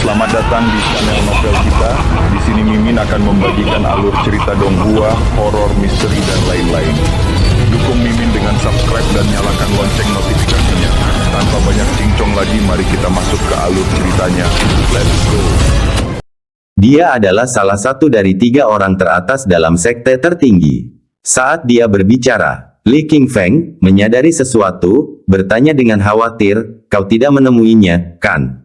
Selamat datang di channel novel kita. Di sini Mimin akan membagikan alur cerita donghua, horor, misteri, dan lain-lain. Dukung Mimin dengan subscribe dan nyalakan lonceng notifikasinya. Tanpa banyak cincong lagi, mari kita masuk ke alur ceritanya. Let's go. Dia adalah salah satu dari 3 orang teratas dalam sekte tertinggi. Saat dia berbicara, Li Qingfeng menyadari sesuatu, bertanya dengan khawatir, "Kau tidak menemuinya, kan?"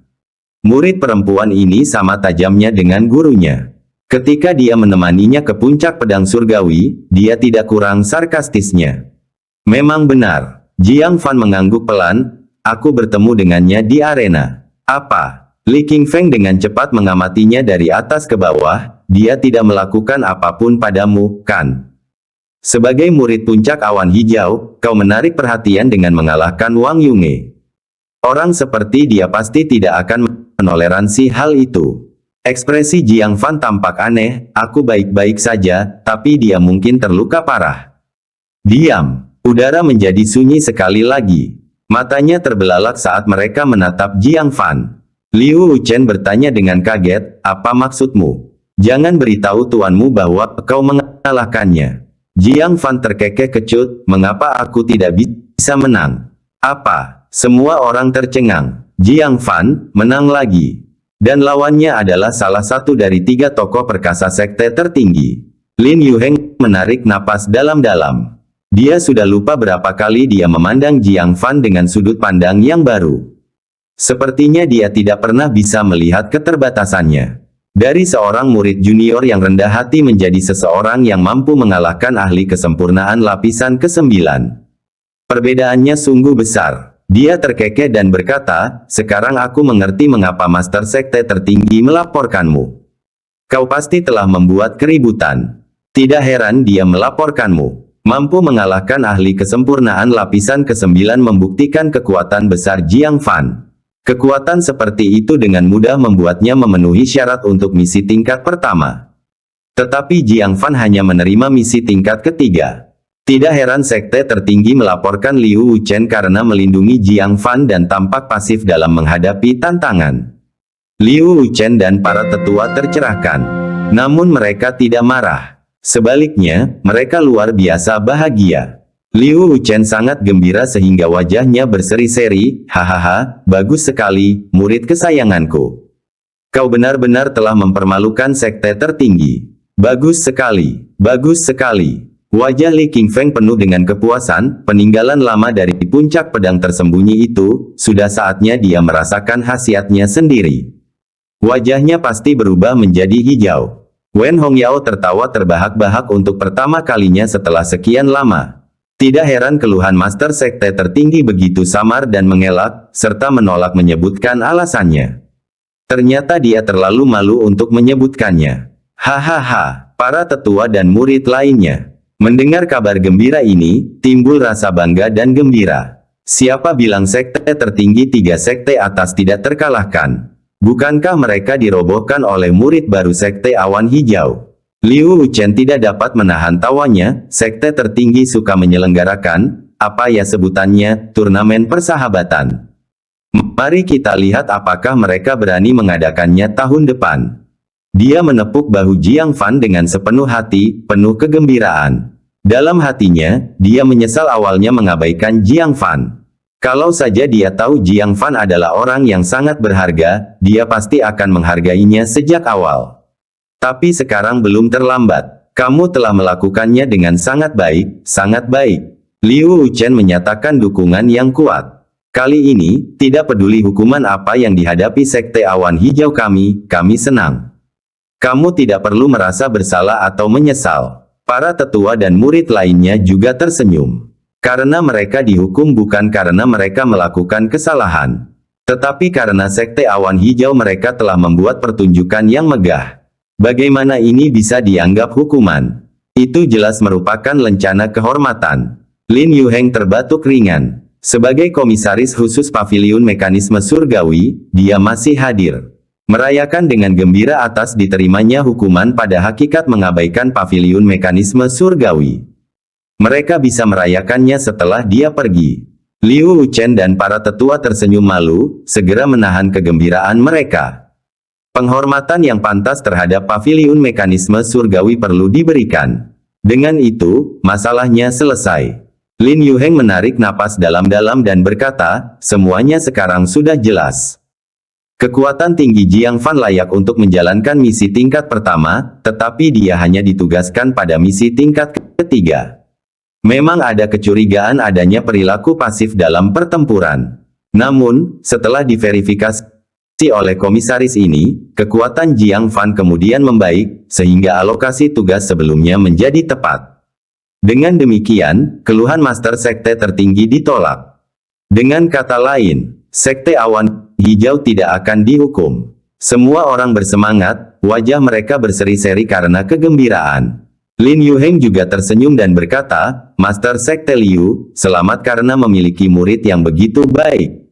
Murid perempuan ini sama tajamnya dengan gurunya. Ketika dia menemaninya ke puncak pedang surgawi, dia tidak kurang sarkastisnya. Memang benar, Jiang Fan mengangguk pelan, "Aku bertemu dengannya di arena." "Apa?" Li Qingfeng dengan cepat mengamatinya dari atas ke bawah, "Dia tidak melakukan apapun padamu, kan?" Sebagai murid puncak awan hijau, kau menarik perhatian dengan mengalahkan Wang Yunge. Orang seperti dia pasti tidak akan menoleransi hal itu. Ekspresi Jiang Fan tampak aneh, "Aku baik-baik saja, tapi dia mungkin terluka parah." Diam. Udara menjadi sunyi sekali lagi. Matanya terbelalak saat mereka menatap Jiang Fan. Liu Wuchen bertanya dengan kaget, "Apa maksudmu? Jangan beritahu tuanmu bahwa kau mengalahkannya." Jiang Fan terkekeh kecut, "Mengapa aku tidak bisa menang?" "Apa?" Semua orang tercengang. Jiang Fan menang lagi. Dan lawannya adalah salah satu dari 3 tokoh perkasa sekte tertinggi. Lin Yuheng menarik napas dalam-dalam. Dia sudah lupa berapa kali dia memandang Jiang Fan dengan sudut pandang yang baru. Sepertinya dia tidak pernah bisa melihat keterbatasannya. Dari seorang murid junior yang rendah hati menjadi seseorang yang mampu mengalahkan ahli kesempurnaan lapisan ke-9. Perbedaannya sungguh besar. Dia terkekeh dan berkata, "Sekarang aku mengerti mengapa Master Sekte tertinggi melaporkanmu. Kau pasti telah membuat keributan. Tidak heran dia melaporkanmu. Mampu mengalahkan ahli kesempurnaan lapisan ke-9 membuktikan kekuatan besar Jiang Fan. Kekuatan seperti itu dengan mudah membuatnya memenuhi syarat untuk misi tingkat pertama. Tetapi Jiang Fan hanya menerima misi tingkat ketiga. Tidak heran sekte tertinggi melaporkan Liu Wuchen karena melindungi Jiang Fan dan tampak pasif dalam menghadapi tantangan." Liu Wuchen dan para tetua tercerahkan. Namun mereka tidak marah. Sebaliknya, mereka luar biasa bahagia. Liu Wuchen sangat gembira sehingga wajahnya berseri-seri, "Hahaha, bagus sekali, murid kesayanganku. Kau benar-benar telah mempermalukan sekte tertinggi. Bagus sekali, bagus sekali." Wajah Li Qingfeng penuh dengan kepuasan, peninggalan lama dari puncak pedang tersembunyi itu, sudah saatnya dia merasakan khasiatnya sendiri. Wajahnya pasti berubah menjadi hijau. Wen Hongyao tertawa terbahak-bahak untuk pertama kalinya setelah sekian lama. Tidak heran keluhan Master Sekte tertinggi begitu samar dan mengelak, serta menolak menyebutkan alasannya. Ternyata dia terlalu malu untuk menyebutkannya. Hahaha, para tetua dan murid lainnya mendengar kabar gembira ini, timbul rasa bangga dan gembira. Siapa bilang sekte tertinggi 3 sekte atas tidak terkalahkan? Bukankah mereka dirobohkan oleh murid baru sekte awan hijau? Liu Wuchen tidak dapat menahan tawanya. Sekte tertinggi suka menyelenggarakan, apa ya sebutannya, turnamen persahabatan. Mari kita lihat apakah mereka berani mengadakannya tahun depan. Dia menepuk bahu Jiang Fan dengan sepenuh hati, penuh kegembiraan. Dalam hatinya, dia menyesal awalnya mengabaikan Jiang Fan. Kalau saja dia tahu Jiang Fan adalah orang yang sangat berharga, dia pasti akan menghargainya sejak awal. Tapi sekarang belum terlambat. Kamu telah melakukannya dengan sangat baik, sangat baik. Liu Wuchen menyatakan dukungan yang kuat. Kali ini, tidak peduli hukuman apa yang dihadapi sekte awan hijau kami senang. Kamu tidak perlu merasa bersalah atau menyesal. Para tetua dan murid lainnya juga tersenyum. Karena mereka dihukum bukan karena mereka melakukan kesalahan. Tetapi karena sekte awan hijau mereka telah membuat pertunjukan yang megah. Bagaimana ini bisa dianggap hukuman? Itu jelas merupakan lencana kehormatan. Lin Yuheng terbatuk ringan. Sebagai komisaris khusus paviliun mekanisme surgawi, dia masih hadir. Merayakan dengan gembira atas diterimanya hukuman pada hakikat mengabaikan paviliun mekanisme surgawi. Mereka bisa merayakannya setelah dia pergi. Liu Wuchen dan para tetua tersenyum malu, segera menahan kegembiraan mereka. Penghormatan yang pantas terhadap paviliun mekanisme surgawi perlu diberikan. Dengan itu, masalahnya selesai. Lin Yuheng menarik napas dalam-dalam dan berkata, semuanya sekarang sudah jelas. Kekuatan tinggi Jiang Fan layak untuk menjalankan misi tingkat pertama, tetapi dia hanya ditugaskan pada misi tingkat ketiga. Memang ada kecurigaan adanya perilaku pasif dalam pertempuran. Namun, setelah diverifikasi oleh komisaris ini, kekuatan Jiang Fan kemudian membaik, sehingga alokasi tugas sebelumnya menjadi tepat. Dengan demikian, keluhan Master Sekte tertinggi ditolak. Dengan kata lain, Sekte Awan Hijau tidak akan dihukum. Semua orang bersemangat, wajah mereka berseri-seri karena kegembiraan. Lin Yuheng juga tersenyum dan berkata, Master Sekte Liu, selamat karena memiliki murid yang begitu baik.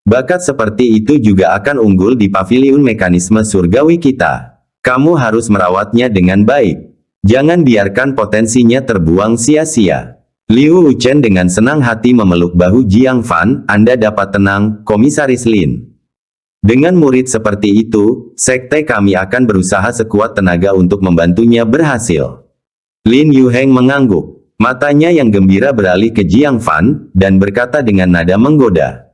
Bakat seperti itu juga akan unggul di paviliun mekanisme surgawi kita. Kamu harus merawatnya dengan baik. Jangan biarkan potensinya terbuang sia-sia. Liu Wuchen dengan senang hati memeluk bahu Jiang Fan, Anda dapat tenang, Komisaris Lin. Dengan murid seperti itu, sekte kami akan berusaha sekuat tenaga untuk membantunya berhasil. Lin Yuheng mengangguk. Matanya yang gembira beralih ke Jiang Fan, dan berkata dengan nada menggoda.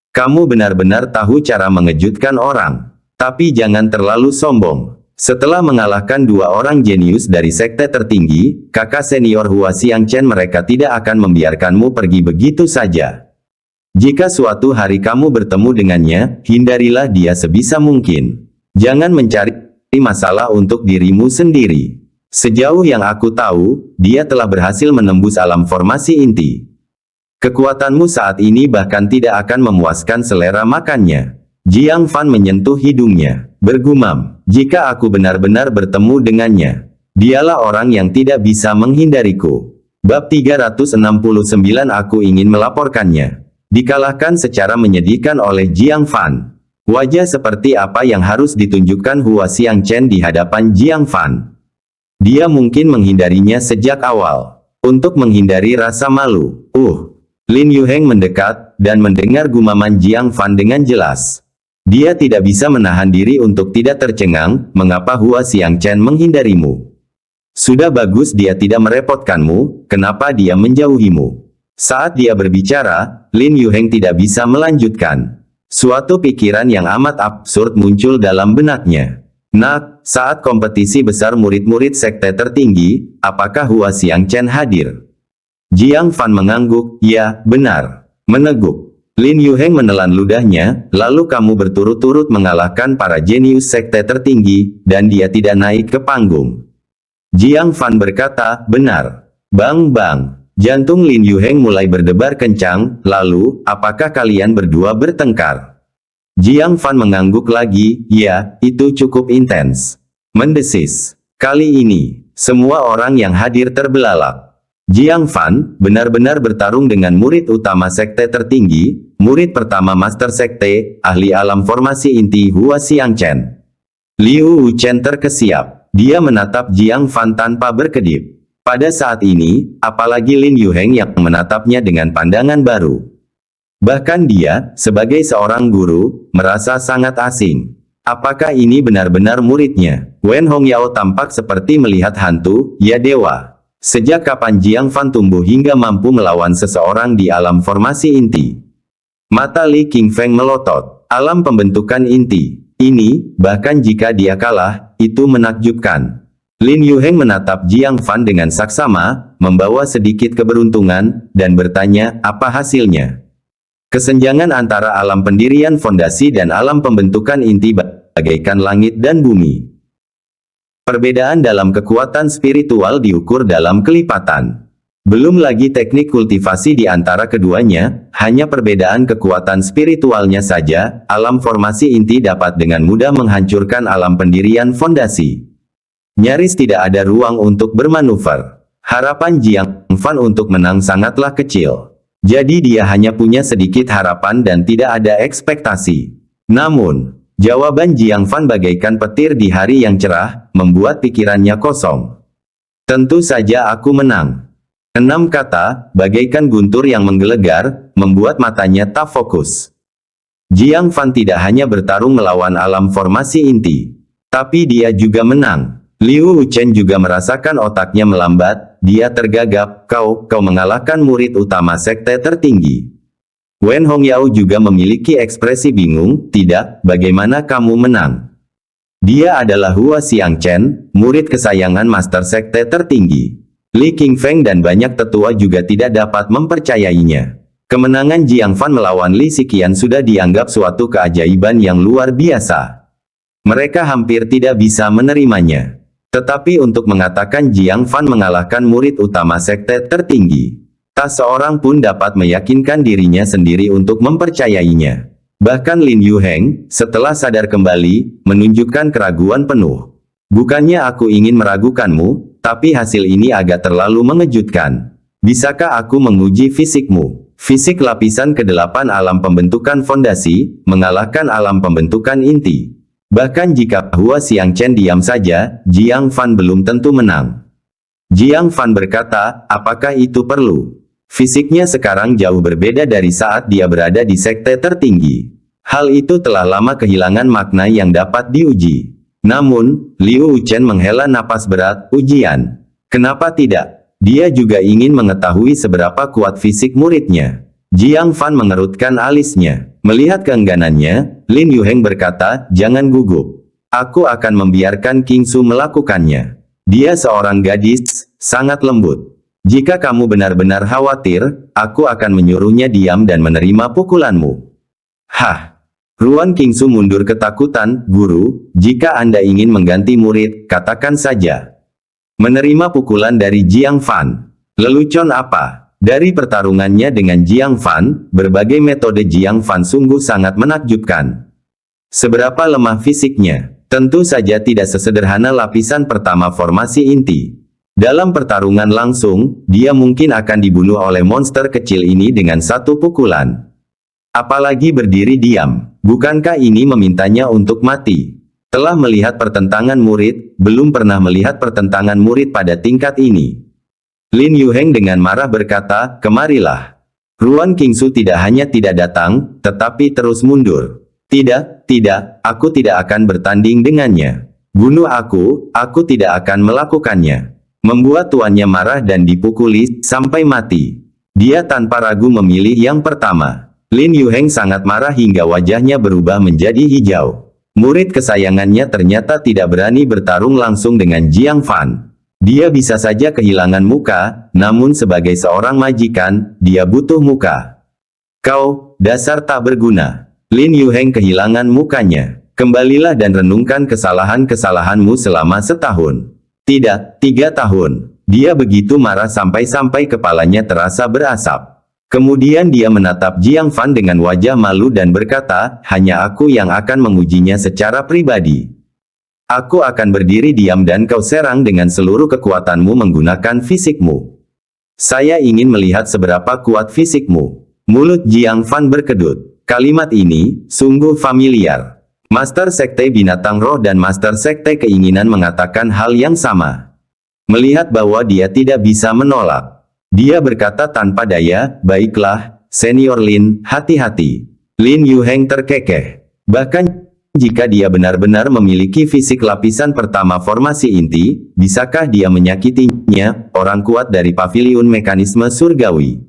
Kamu benar-benar tahu cara mengejutkan orang. Tapi jangan terlalu sombong. Setelah mengalahkan dua orang jenius dari sekte tertinggi, kakak senior Hua Xiangchen mereka tidak akan membiarkanmu pergi begitu saja. Jika suatu hari kamu bertemu dengannya, hindarilah dia sebisa mungkin. Jangan mencari masalah untuk dirimu sendiri. Sejauh yang aku tahu, dia telah berhasil menembus alam formasi inti. Kekuatanmu saat ini bahkan tidak akan memuaskan selera makannya. Jiang Fan menyentuh hidungnya, bergumam, jika aku benar-benar bertemu dengannya, dialah orang yang tidak bisa menghindariku. Bab 369 aku ingin melaporkannya. Dikalahkan secara menyedihkan oleh Jiang Fan. Wajah seperti apa yang harus ditunjukkan Hua Xiangchen di hadapan Jiang Fan? Dia mungkin menghindarinya sejak awal. Untuk menghindari rasa malu. Lin Yuheng mendekat, dan mendengar gumaman Jiang Fan dengan jelas. Dia tidak bisa menahan diri untuk tidak tercengang, mengapa Hua Xiangchen menghindarimu? Sudah bagus dia tidak merepotkanmu, kenapa dia menjauhimu? Saat dia berbicara, Lin Yuheng tidak bisa melanjutkan. Suatu pikiran yang amat absurd muncul dalam benaknya. Nak, saat kompetisi besar murid-murid sekte tertinggi, apakah Hua Xiangchen hadir? Jiang Fan mengangguk, ya, benar. Meneguk. Lin Yuheng menelan ludahnya, lalu kamu berturut-turut mengalahkan para jenius sekte tertinggi, dan dia tidak naik ke panggung. Jiang Fan berkata, benar. Bang bang. Jantung Lin Yuheng mulai berdebar kencang, lalu, apakah kalian berdua bertengkar? Jiang Fan mengangguk lagi, ya, itu cukup intens. Mendesis. Kali ini, semua orang yang hadir terbelalak. Jiang Fan benar-benar bertarung dengan murid utama sekte tertinggi, murid pertama Master Sekte, ahli alam formasi inti Hua Xiangchen. Liu Wuchen terkesiap. Dia menatap Jiang Fan tanpa berkedip. Pada saat ini, apalagi Lin Yuheng yang menatapnya dengan pandangan baru. Bahkan dia, sebagai seorang guru, merasa sangat asing. Apakah ini benar-benar muridnya? Wen Hongyao tampak seperti melihat hantu, ya dewa. Sejak kapan Jiang Fan tumbuh hingga mampu melawan seseorang di alam formasi inti? Mata Li Qingfeng melotot. Alam pembentukan inti. Ini, bahkan jika dia kalah, itu menakjubkan. Lin Yuheng menatap Jiang Fan dengan saksama, membawa sedikit keberuntungan, dan bertanya, apa hasilnya? Kesenjangan antara alam pendirian fondasi dan alam pembentukan inti bagaikan langit dan bumi. Perbedaan dalam kekuatan spiritual diukur dalam kelipatan. Belum lagi teknik kultivasi di antara keduanya, hanya perbedaan kekuatan spiritualnya saja, alam formasi inti dapat dengan mudah menghancurkan alam pendirian fondasi. Nyaris tidak ada ruang untuk bermanuver. Harapan Jiang Fan untuk menang sangatlah kecil. Jadi dia hanya punya sedikit harapan dan tidak ada ekspektasi. Namun, jawaban Jiang Fan bagaikan petir di hari yang cerah, membuat pikirannya kosong. Tentu saja aku menang. 6 kata, bagaikan guntur yang menggelegar, membuat matanya tak fokus. Jiang Fan tidak hanya bertarung melawan alam formasi inti, tapi dia juga menang. Liu Wuchen juga merasakan otaknya melambat, dia tergagap, kau mengalahkan murid utama sekte tertinggi. Wen Hongyao juga memiliki ekspresi bingung, tidak, bagaimana kamu menang? Dia adalah Hua Xiangchen, murid kesayangan master sekte tertinggi. Li Qingfeng dan banyak tetua juga tidak dapat mempercayainya. Kemenangan Jiang Fan melawan Li Xiqian sudah dianggap suatu keajaiban yang luar biasa. Mereka hampir tidak bisa menerimanya. Tetapi untuk mengatakan Jiang Fan mengalahkan murid utama sekte tertinggi, tak seorang pun dapat meyakinkan dirinya sendiri untuk mempercayainya. Bahkan Lin Yuheng, setelah sadar kembali, menunjukkan keraguan penuh. Bukannya aku ingin meragukanmu, tapi hasil ini agak terlalu mengejutkan. Bisakah aku menguji fisikmu? Fisik lapisan ke-8 alam pembentukan fondasi, mengalahkan alam pembentukan inti. Bahkan jika Hua Xiangchen diam saja, Jiang Fan belum tentu menang. Jiang Fan berkata, apakah itu perlu? Fisiknya sekarang jauh berbeda dari saat dia berada di sekte tertinggi. Hal itu telah lama kehilangan makna yang dapat diuji. Namun, Liu Wuchen menghela napas berat, ujian. Kenapa tidak? Dia juga ingin mengetahui seberapa kuat fisik muridnya. Jiang Fan mengerutkan alisnya. Melihat keengganannya, Lin Yuheng berkata, jangan gugup. Aku akan membiarkan King Su melakukannya. Dia seorang gadis, sangat lembut. Jika kamu benar-benar khawatir, aku akan menyuruhnya diam dan menerima pukulanmu. Hah! Ruan King Su mundur ketakutan, guru, jika Anda ingin mengganti murid, katakan saja. Menerima pukulan dari Jiang Fan. Lelucon apa? Dari pertarungannya dengan Jiang Fan, berbagai metode Jiang Fan sungguh sangat menakjubkan. Seberapa lemah fisiknya? Tentu saja tidak sesederhana lapisan pertama formasi inti. Dalam pertarungan langsung, dia mungkin akan dibunuh oleh monster kecil ini dengan satu pukulan. Apalagi berdiri diam. Bukankah ini memintanya untuk mati? Telah melihat pertentangan murid, belum pernah melihat pertentangan murid pada tingkat ini. Lin Yuheng dengan marah berkata, kemarilah. Ruan King Su tidak hanya tidak datang, tetapi terus mundur. Tidak, aku tidak akan bertanding dengannya. Bunuh aku tidak akan melakukannya. Membuat tuannya marah dan dipukuli, sampai mati. Dia tanpa ragu memilih yang pertama. Lin Yuheng sangat marah hingga wajahnya berubah menjadi hijau. Murid kesayangannya ternyata tidak berani bertarung langsung dengan Jiang Fan. Dia bisa saja kehilangan muka, namun sebagai seorang majikan, dia butuh muka. Kau, dasar tak berguna. Lin Yuheng kehilangan mukanya. Kembalilah dan renungkan kesalahan-kesalahanmu selama setahun. Tidak, 3 tahun. Dia begitu marah sampai-sampai kepalanya terasa berasap. Kemudian dia menatap Jiang Fan dengan wajah malu dan berkata, hanya aku yang akan mengujinya secara pribadi. Aku akan berdiri diam dan kau serang dengan seluruh kekuatanmu menggunakan fisikmu. Saya ingin melihat seberapa kuat fisikmu. Mulut Jiang Fan berkedut. Kalimat ini, sungguh familiar. Master Sekte Binatang Roh dan Master Sekte Keinginan mengatakan hal yang sama. Melihat bahwa dia tidak bisa menolak. Dia berkata tanpa daya, baiklah, Senior Lin, hati-hati. Lin Yuheng terkekeh. Bahkan, jika dia benar-benar memiliki fisik lapisan pertama formasi inti, bisakah dia menyakitinya, orang kuat dari paviliun mekanisme surgawi?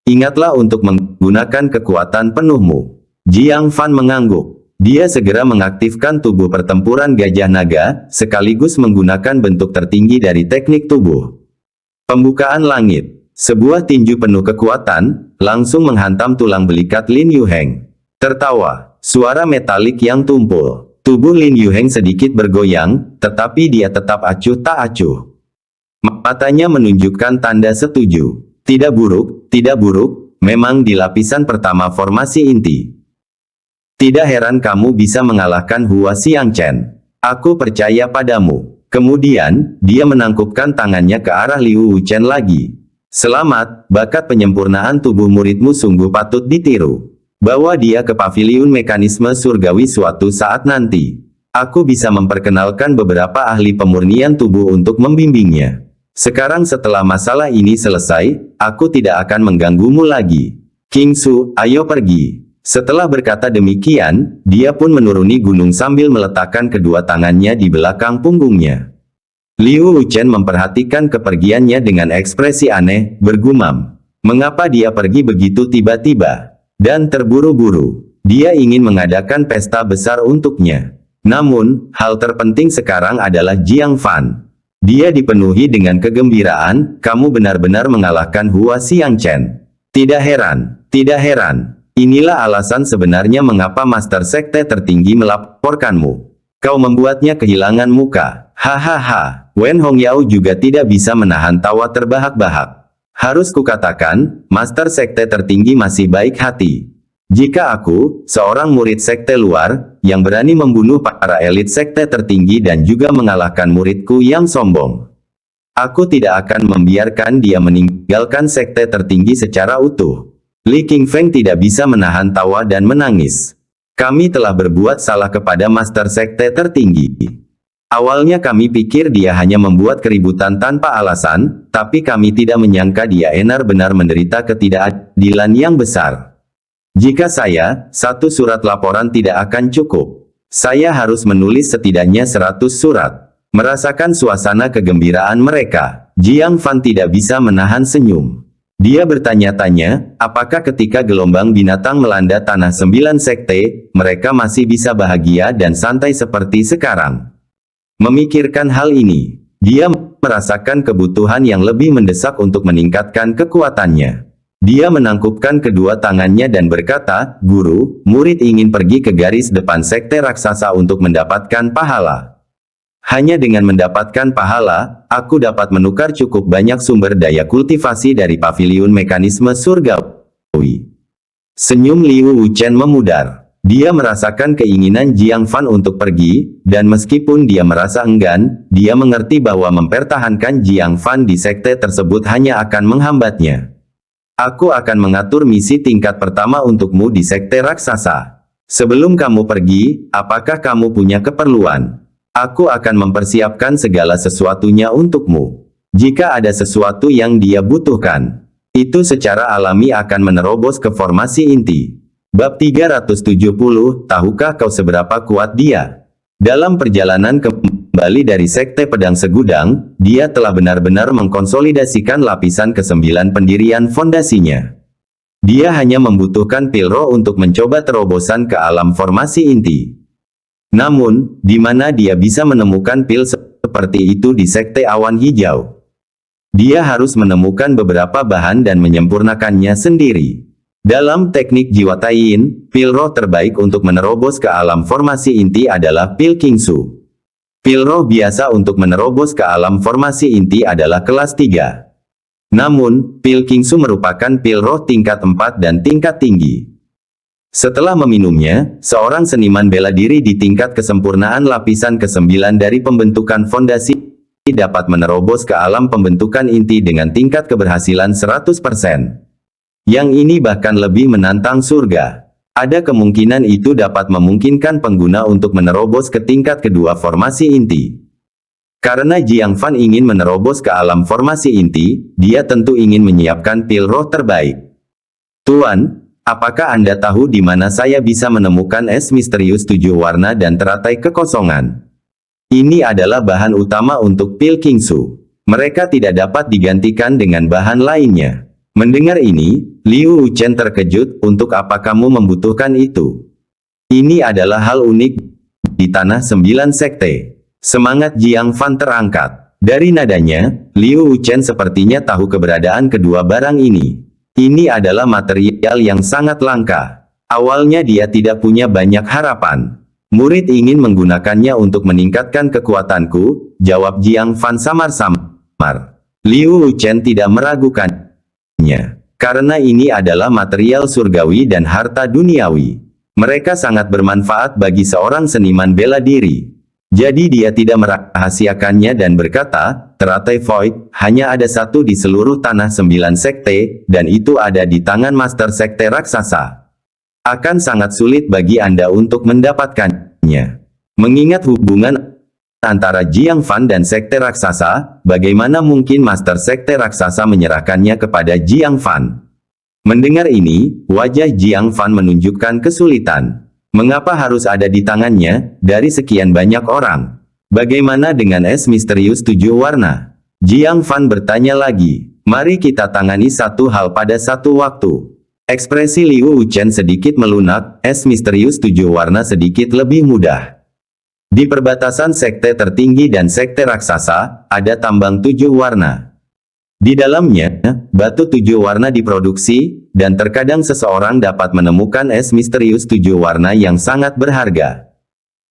Ingatlah untuk menggunakan kekuatan penuhmu. Jiang Fan mengangguk. Dia segera mengaktifkan tubuh pertempuran gajah naga, sekaligus menggunakan bentuk tertinggi dari teknik tubuh. Pembukaan langit. Sebuah tinju penuh kekuatan, langsung menghantam tulang belikat Lin Yuheng. Tertawa. Suara metalik yang tumpul. Tubuh Lin Yuheng sedikit bergoyang, tetapi dia tetap acuh tak acuh. Matanya menunjukkan tanda setuju. Tidak buruk, memang di lapisan pertama formasi inti. Tidak heran kamu bisa mengalahkan Hua Xiangchen. Aku percaya padamu. Kemudian, dia menangkupkan tangannya ke arah Liu Wuchen lagi. Selamat, bakat penyempurnaan tubuh muridmu sungguh patut ditiru. Bawa dia ke paviliun mekanisme surgawi suatu saat nanti. Aku bisa memperkenalkan beberapa ahli pemurnian tubuh untuk membimbingnya. Sekarang setelah masalah ini selesai, aku tidak akan mengganggumu lagi. King Su, ayo pergi. Setelah berkata demikian, dia pun menuruni gunung sambil meletakkan kedua tangannya di belakang punggungnya. Liu Wuchen memperhatikan kepergiannya dengan ekspresi aneh, bergumam. Mengapa dia pergi begitu tiba-tiba? Dan terburu-buru. Dia ingin mengadakan pesta besar untuknya. Namun, hal terpenting sekarang adalah Jiang Fan. Dia dipenuhi dengan kegembiraan, kamu benar-benar mengalahkan Hua Xiangchen. Tidak heran, tidak heran. Inilah alasan sebenarnya mengapa Master Sekte tertinggi melaporkanmu. Kau membuatnya kehilangan muka. Hahaha. Wen Hongyao juga tidak bisa menahan tawa terbahak-bahak. Harus kukatakan, Master Sekte tertinggi masih baik hati. Jika aku, seorang murid sekte luar, yang berani membunuh para elit sekte tertinggi dan juga mengalahkan muridku yang sombong, aku tidak akan membiarkan dia meninggalkan sekte tertinggi secara utuh. Li Qingfeng tidak bisa menahan tawa dan menangis. Kami telah berbuat salah kepada Master Sekte tertinggi. Awalnya kami pikir dia hanya membuat keributan tanpa alasan, tapi kami tidak menyangka dia benar-benar menderita ketidakadilan yang besar. Jika satu surat laporan tidak akan cukup. Saya harus menulis setidaknya 100 surat. Merasakan suasana kegembiraan mereka, Jiang Fan tidak bisa menahan senyum. Dia bertanya-tanya, apakah ketika gelombang binatang melanda tanah 9 sekte, mereka masih bisa bahagia dan santai seperti sekarang. Memikirkan hal ini, dia merasakan kebutuhan yang lebih mendesak untuk meningkatkan kekuatannya. Dia menangkupkan kedua tangannya dan berkata, Guru, murid ingin pergi ke garis depan sekte raksasa untuk mendapatkan pahala. Hanya dengan mendapatkan pahala, aku dapat menukar cukup banyak sumber daya kultivasi dari paviliun mekanisme surgawi. Senyum Liu Wuchen memudar. Dia merasakan keinginan Jiang Fan untuk pergi, dan meskipun dia merasa enggan, dia mengerti bahwa mempertahankan Jiang Fan di sekte tersebut hanya akan menghambatnya. Aku akan mengatur misi tingkat pertama untukmu di sekte raksasa. Sebelum kamu pergi, apakah kamu punya keperluan? Aku akan mempersiapkan segala sesuatunya untukmu. Jika ada sesuatu yang dia butuhkan, itu secara alami akan menerobos ke formasi inti. Bab 370, tahukah kau seberapa kuat dia? Dalam perjalanan kembali dari Sekte Pedang Segudang, dia telah benar-benar mengkonsolidasikan lapisan ke-9 pendirian fondasinya. Dia hanya membutuhkan pil roh untuk mencoba terobosan ke alam formasi inti. Namun, di mana dia bisa menemukan pil seperti itu di Sekte Awan Hijau? Dia harus menemukan beberapa bahan dan menyempurnakannya sendiri. Dalam teknik Jiwa Taiyin, pil roh terbaik untuk menerobos ke alam formasi inti adalah pil Qingsu. Pil roh biasa untuk menerobos ke alam formasi inti adalah kelas 3. Namun, pil Qingsu merupakan pil roh tingkat 4 dan tingkat tinggi. Setelah meminumnya, seorang seniman bela diri di tingkat kesempurnaan lapisan ke-9 dari pembentukan fondasi dapat menerobos ke alam pembentukan inti dengan tingkat keberhasilan 100%. Yang ini bahkan lebih menantang surga. Ada kemungkinan itu dapat memungkinkan pengguna untuk menerobos ke tingkat kedua formasi inti. Karena Jiang Fan ingin menerobos ke alam formasi inti, dia tentu ingin menyiapkan pil roh terbaik. Tuan, apakah Anda tahu di mana saya bisa menemukan es misterius 7 warna dan teratai kekosongan? Ini adalah bahan utama untuk pil Qingsu. Mereka tidak dapat digantikan dengan bahan lainnya. Mendengar ini, Liu Wuchen terkejut, untuk apa kamu membutuhkan itu? Ini adalah hal unik di tanah 9 sekte. Semangat Jiang Fan terangkat. Dari nadanya, Liu Wuchen sepertinya tahu keberadaan kedua barang ini. Ini adalah material yang sangat langka. Awalnya dia tidak punya banyak harapan. Murid ingin menggunakannya untuk meningkatkan kekuatanku, jawab Jiang Fan samar-samar. Liu Wuchen tidak meragukannya. Karena ini adalah material surgawi dan harta duniawi. Mereka sangat bermanfaat bagi seorang seniman bela diri. Jadi dia tidak merahasiakannya dan berkata, teratai void, hanya ada satu di seluruh tanah 9 sekte, dan itu ada di tangan Master Sekte Raksasa. Akan sangat sulit bagi Anda untuk mendapatkannya. Mengingat hubungan antara Jiang Fan dan Sekte Raksasa, bagaimana mungkin Master Sekte Raksasa menyerahkannya kepada Jiang Fan? Mendengar ini, wajah Jiang Fan menunjukkan kesulitan. Mengapa harus ada di tangannya, dari sekian banyak orang? Bagaimana dengan es misterius 7 warna? Jiang Fan bertanya lagi. Mari kita tangani satu hal pada satu waktu. Ekspresi Liu Wuchen sedikit melunak, es misterius 7 warna sedikit lebih mudah. Di perbatasan sekte tertinggi dan sekte raksasa, ada tambang 7 warna. Di dalamnya, batu 7 warna diproduksi, dan terkadang seseorang dapat menemukan es misterius 7 warna yang sangat berharga.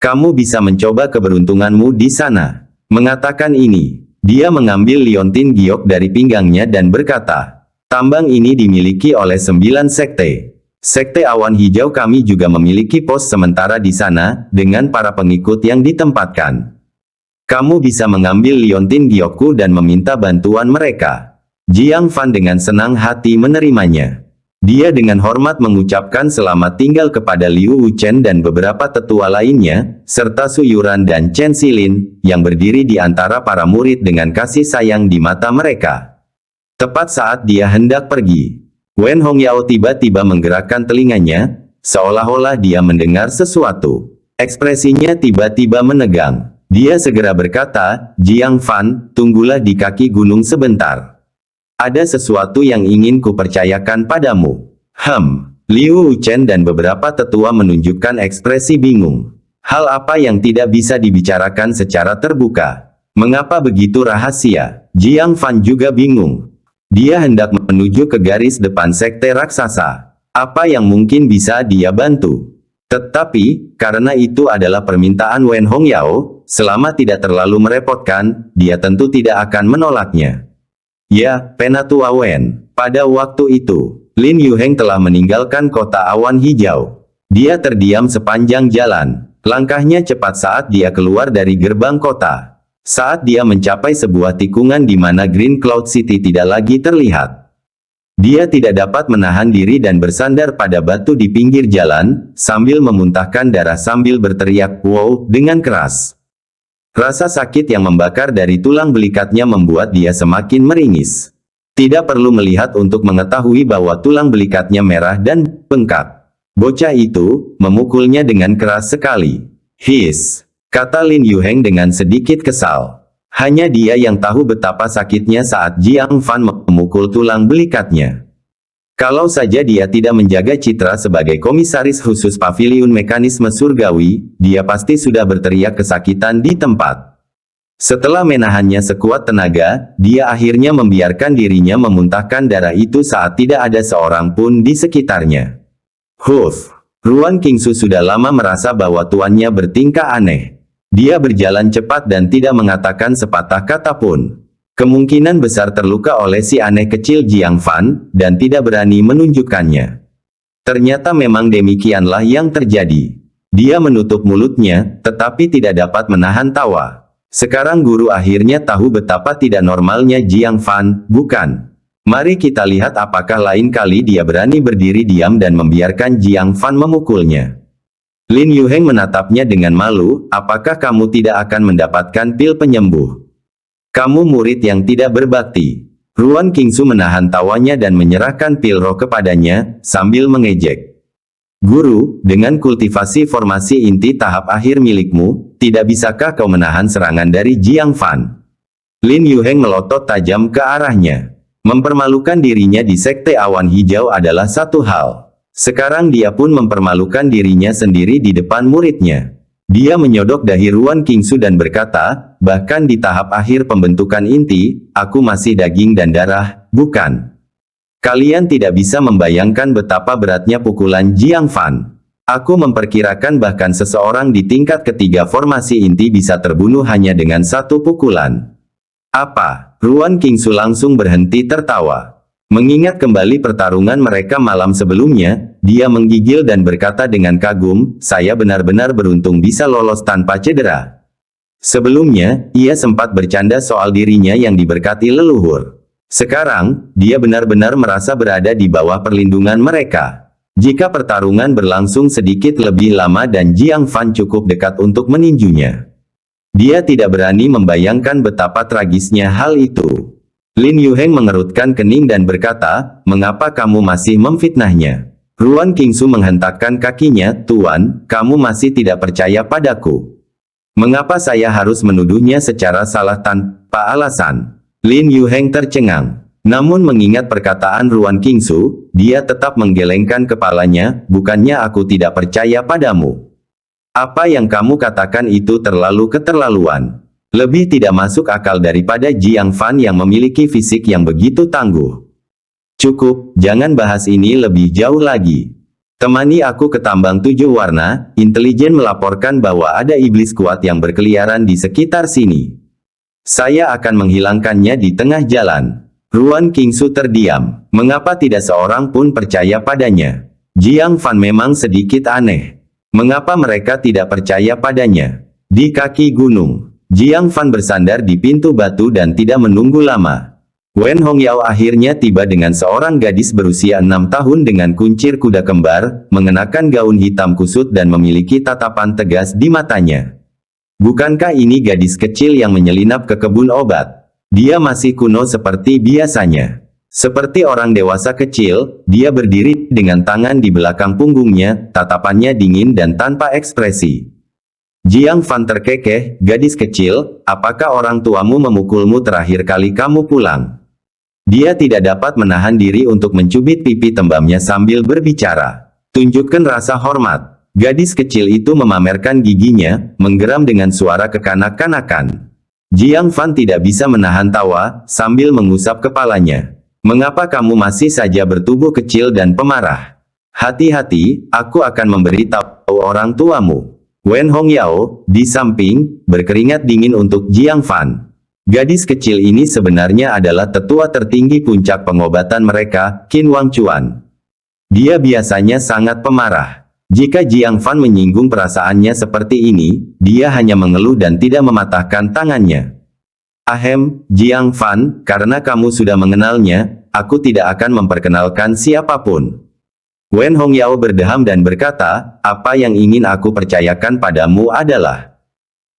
Kamu bisa mencoba keberuntunganmu di sana. Mengatakan ini, dia mengambil liontin giok dari pinggangnya dan berkata, tambang ini dimiliki oleh 9 sekte. Sekte Awan Hijau kami juga memiliki pos sementara di sana, dengan para pengikut yang ditempatkan. Kamu bisa mengambil liontin giokku dan meminta bantuan mereka. Jiang Fan dengan senang hati menerimanya. Dia dengan hormat mengucapkan selamat tinggal kepada Liu Wuchen dan beberapa tetua lainnya, serta Su Yuran dan Chen Xilin, yang berdiri di antara para murid dengan kasih sayang di mata mereka. Tepat saat dia hendak pergi, Wen Hongyao tiba-tiba menggerakkan telinganya, seolah-olah dia mendengar sesuatu. Ekspresinya tiba-tiba menegang. Dia segera berkata, Jiang Fan, tunggulah di kaki gunung sebentar. Ada sesuatu yang ingin kupercayakan padamu. Liu Wuchen dan beberapa tetua menunjukkan ekspresi bingung. Hal apa yang tidak bisa dibicarakan secara terbuka? Mengapa begitu rahasia? Jiang Fan juga bingung. Dia hendak menuju ke garis depan sekte raksasa. Apa yang mungkin bisa dia bantu? Tetapi, karena itu adalah permintaan Wen Hongyao, selama tidak terlalu merepotkan, dia tentu tidak akan menolaknya. Ya, Penatua Wen. Pada waktu itu, Lin Yuheng telah meninggalkan kota Awan Hijau. Dia terdiam sepanjang jalan. Langkahnya cepat saat dia keluar dari gerbang kota. Saat dia mencapai sebuah tikungan di mana Green Cloud City tidak lagi terlihat. Dia tidak dapat menahan diri dan bersandar pada batu di pinggir jalan, sambil memuntahkan darah sambil berteriak "wow" dengan keras. Rasa sakit yang membakar dari tulang belikatnya membuat dia semakin meringis. Tidak perlu melihat untuk mengetahui bahwa tulang belikatnya merah dan bengkak. Bocah itu memukulnya dengan keras sekali. His, kata Lin Yuheng dengan sedikit kesal. Hanya dia yang tahu betapa sakitnya saat Jiang Fan memukul tulang belikatnya. Kalau saja dia tidak menjaga citra sebagai komisaris khusus paviliun mekanisme surgawi, dia pasti sudah berteriak kesakitan di tempat. Setelah menahannya sekuat tenaga, dia akhirnya membiarkan dirinya memuntahkan darah itu saat tidak ada seorang pun di sekitarnya. Ruan Qingsu sudah lama merasa bahwa tuannya bertingkah aneh. Dia berjalan cepat dan tidak mengatakan sepatah kata pun. Kemungkinan besar terluka oleh si aneh kecil Jiang Fan, dan tidak berani menunjukkannya. Ternyata memang demikianlah yang terjadi. Dia menutup mulutnya, tetapi tidak dapat menahan tawa. Sekarang guru akhirnya tahu betapa tidak normalnya Jiang Fan, bukan? Mari kita lihat apakah lain kali dia berani berdiri diam dan membiarkan Jiang Fan memukulnya. Lin Yuheng menatapnya dengan malu, apakah kamu tidak akan mendapatkan pil penyembuh? Kamu murid yang tidak berbakti. Ruan Qingsu menahan tawanya dan menyerahkan pil roh kepadanya, sambil mengejek. Guru, dengan kultivasi formasi inti tahap akhir milikmu, tidak bisakah kau menahan serangan dari Jiang Fan? Lin Yuheng melotot tajam ke arahnya. Mempermalukan dirinya di Sekte Awan Hijau adalah satu hal. Sekarang dia pun mempermalukan dirinya sendiri di depan muridnya. Dia menyodok dahi Ruan Qingsu dan berkata, bahkan di tahap akhir pembentukan inti, aku masih daging dan darah, bukan? Kalian tidak bisa membayangkan betapa beratnya pukulan Jiang Fan. Aku memperkirakan bahkan seseorang di tingkat ketiga formasi inti bisa terbunuh hanya dengan satu pukulan. Apa? Ruan Qingsu langsung berhenti tertawa. Mengingat kembali pertarungan mereka malam sebelumnya, dia menggigil dan berkata dengan kagum, saya benar-benar beruntung bisa lolos tanpa cedera. Sebelumnya, ia sempat bercanda soal dirinya yang diberkati leluhur. Sekarang, dia benar-benar merasa berada di bawah perlindungan mereka. Jika pertarungan berlangsung sedikit lebih lama dan Jiang Fan cukup dekat untuk meninjunya. Dia tidak berani membayangkan betapa tragisnya hal itu. Lin Yuheng mengerutkan kening dan berkata, mengapa kamu masih memfitnahnya? Ruan Qingsu menghentakkan kakinya, Tuan, kamu masih tidak percaya padaku. Mengapa saya harus menuduhnya secara salah tanpa alasan? Lin Yuheng tercengang. Namun mengingat perkataan Ruan Qingsu, dia tetap menggelengkan kepalanya, bukannya aku tidak percaya padamu. Apa yang kamu katakan itu terlalu keterlaluan. Lebih tidak masuk akal daripada Jiang Fan yang memiliki fisik yang begitu tangguh. Cukup, jangan bahas ini lebih jauh lagi. Temani aku ke tambang 7 warna, intelijen melaporkan bahwa ada iblis kuat yang berkeliaran di sekitar sini. Saya akan menghilangkannya di tengah jalan. Ruan Qingsu terdiam. Mengapa tidak seorang pun percaya padanya? Jiang Fan memang sedikit aneh. Mengapa mereka tidak percaya padanya? Di kaki gunung, Jiang Fan bersandar di pintu batu dan tidak menunggu lama. Wen Hongyao akhirnya tiba dengan seorang gadis berusia 6 tahun dengan kuncir kuda kembar, mengenakan gaun hitam kusut dan memiliki tatapan tegas di matanya. Bukankah ini gadis kecil yang menyelinap ke kebun obat? Dia masih kuno seperti biasanya. Seperti orang dewasa kecil, dia berdiri dengan tangan di belakang punggungnya, tatapannya dingin dan tanpa ekspresi. Jiang Fan terkekeh, gadis kecil, apakah orang tuamu memukulmu terakhir kali kamu pulang? Dia tidak dapat menahan diri untuk mencubit pipi tembamnya sambil berbicara. Tunjukkan rasa hormat. Gadis kecil itu memamerkan giginya, menggeram dengan suara kekanak-kanakan. Jiang Fan tidak bisa menahan tawa, sambil mengusap kepalanya. Mengapa kamu masih saja bertubuh kecil dan pemarah? Hati-hati, aku akan memberitahu orang tuamu. Wen Hongyao, di samping, berkeringat dingin untuk Jiang Fan. Gadis kecil ini sebenarnya adalah tetua tertinggi puncak pengobatan mereka, Qin Wangchuan. Dia biasanya sangat pemarah. Jika Jiang Fan menyinggung perasaannya seperti ini, dia hanya mengeluh dan tidak mematahkan tangannya. Ahem, Jiang Fan, karena kamu sudah mengenalnya, aku tidak akan memperkenalkan siapapun. Wen Hongyao berdeham dan berkata, apa yang ingin aku percayakan padamu adalah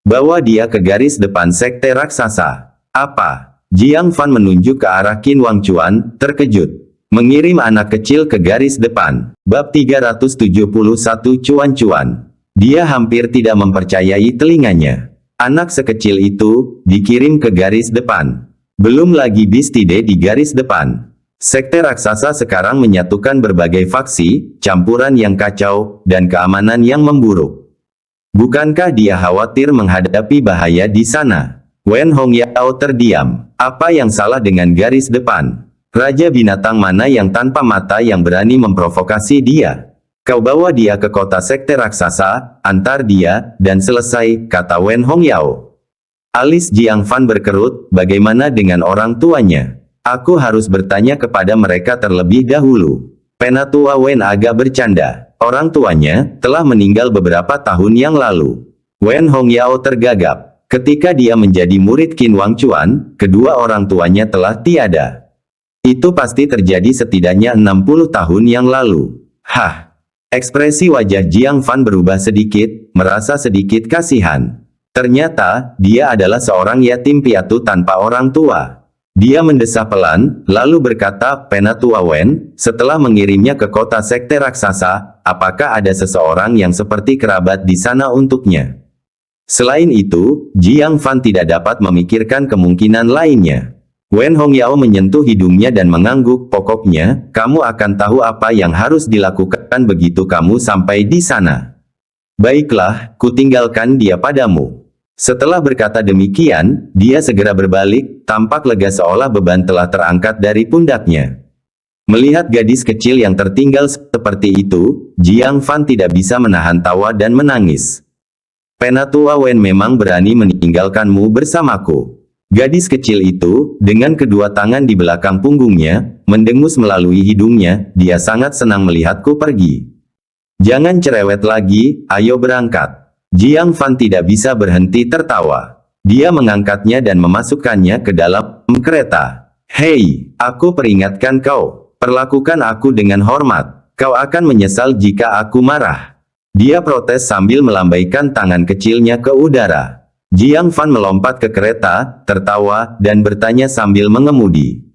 bahwa dia ke garis depan sekte raksasa. Apa? Jiang Fan menunjuk ke arah Qin Wangchuan, terkejut. Mengirim anak kecil ke garis depan. Bab 371 Cuan-Cuan. Dia hampir tidak mempercayai telinganya. Anak sekecil itu dikirim ke garis depan. Belum lagi Bistide di garis depan. Sekte raksasa sekarang menyatukan berbagai faksi, campuran yang kacau, dan keamanan yang memburuk. Bukankah dia khawatir menghadapi bahaya di sana? Wen Hongyao terdiam. Apa yang salah dengan garis depan? Raja binatang mana yang tanpa mata yang berani memprovokasi dia? Kau bawa dia ke kota sekte raksasa, antar dia, dan selesai, kata Wen Hongyao. Alis Jiang Fan berkerut, bagaimana dengan orang tuanya? Aku harus bertanya kepada mereka terlebih dahulu. Penatua Wen agak bercanda. Orang tuanya telah meninggal beberapa tahun yang lalu. Wen Hongyao tergagap. Ketika dia menjadi murid Qin Wangchuan, kedua orang tuanya telah tiada. Itu pasti terjadi setidaknya 60 tahun yang lalu. Hah! Ekspresi wajah Jiang Fan berubah sedikit, merasa sedikit kasihan. Ternyata, dia adalah seorang yatim piatu tanpa orang tua. Dia mendesah pelan, lalu berkata, Penatua Wen, setelah mengirimnya ke kota sekte raksasa, apakah ada seseorang yang seperti kerabat di sana untuknya? Selain itu, Jiang Fan tidak dapat memikirkan kemungkinan lainnya. Wen Hongyao menyentuh hidungnya dan mengangguk, pokoknya, kamu akan tahu apa yang harus dilakukan begitu kamu sampai di sana. Baiklah, kutinggalkan dia padamu. Setelah berkata demikian, dia segera berbalik, tampak lega seolah beban telah terangkat dari pundaknya. Melihat gadis kecil yang tertinggal seperti itu, Jiang Fan tidak bisa menahan tawa dan menangis. Penatua Wen memang berani meninggalkanmu bersamaku. Gadis kecil itu, dengan kedua tangan di belakang punggungnya, mendengus melalui hidungnya, dia sangat senang melihatku pergi. Jangan cerewet lagi, ayo berangkat. Jiang Fan tidak bisa berhenti tertawa. Dia mengangkatnya dan memasukkannya ke dalam kereta. Hei, aku peringatkan kau, perlakukan aku dengan hormat. Kau akan menyesal jika aku marah. Dia protes sambil melambaikan tangan kecilnya ke udara. Jiang Fan melompat ke kereta, tertawa, dan bertanya sambil mengemudi.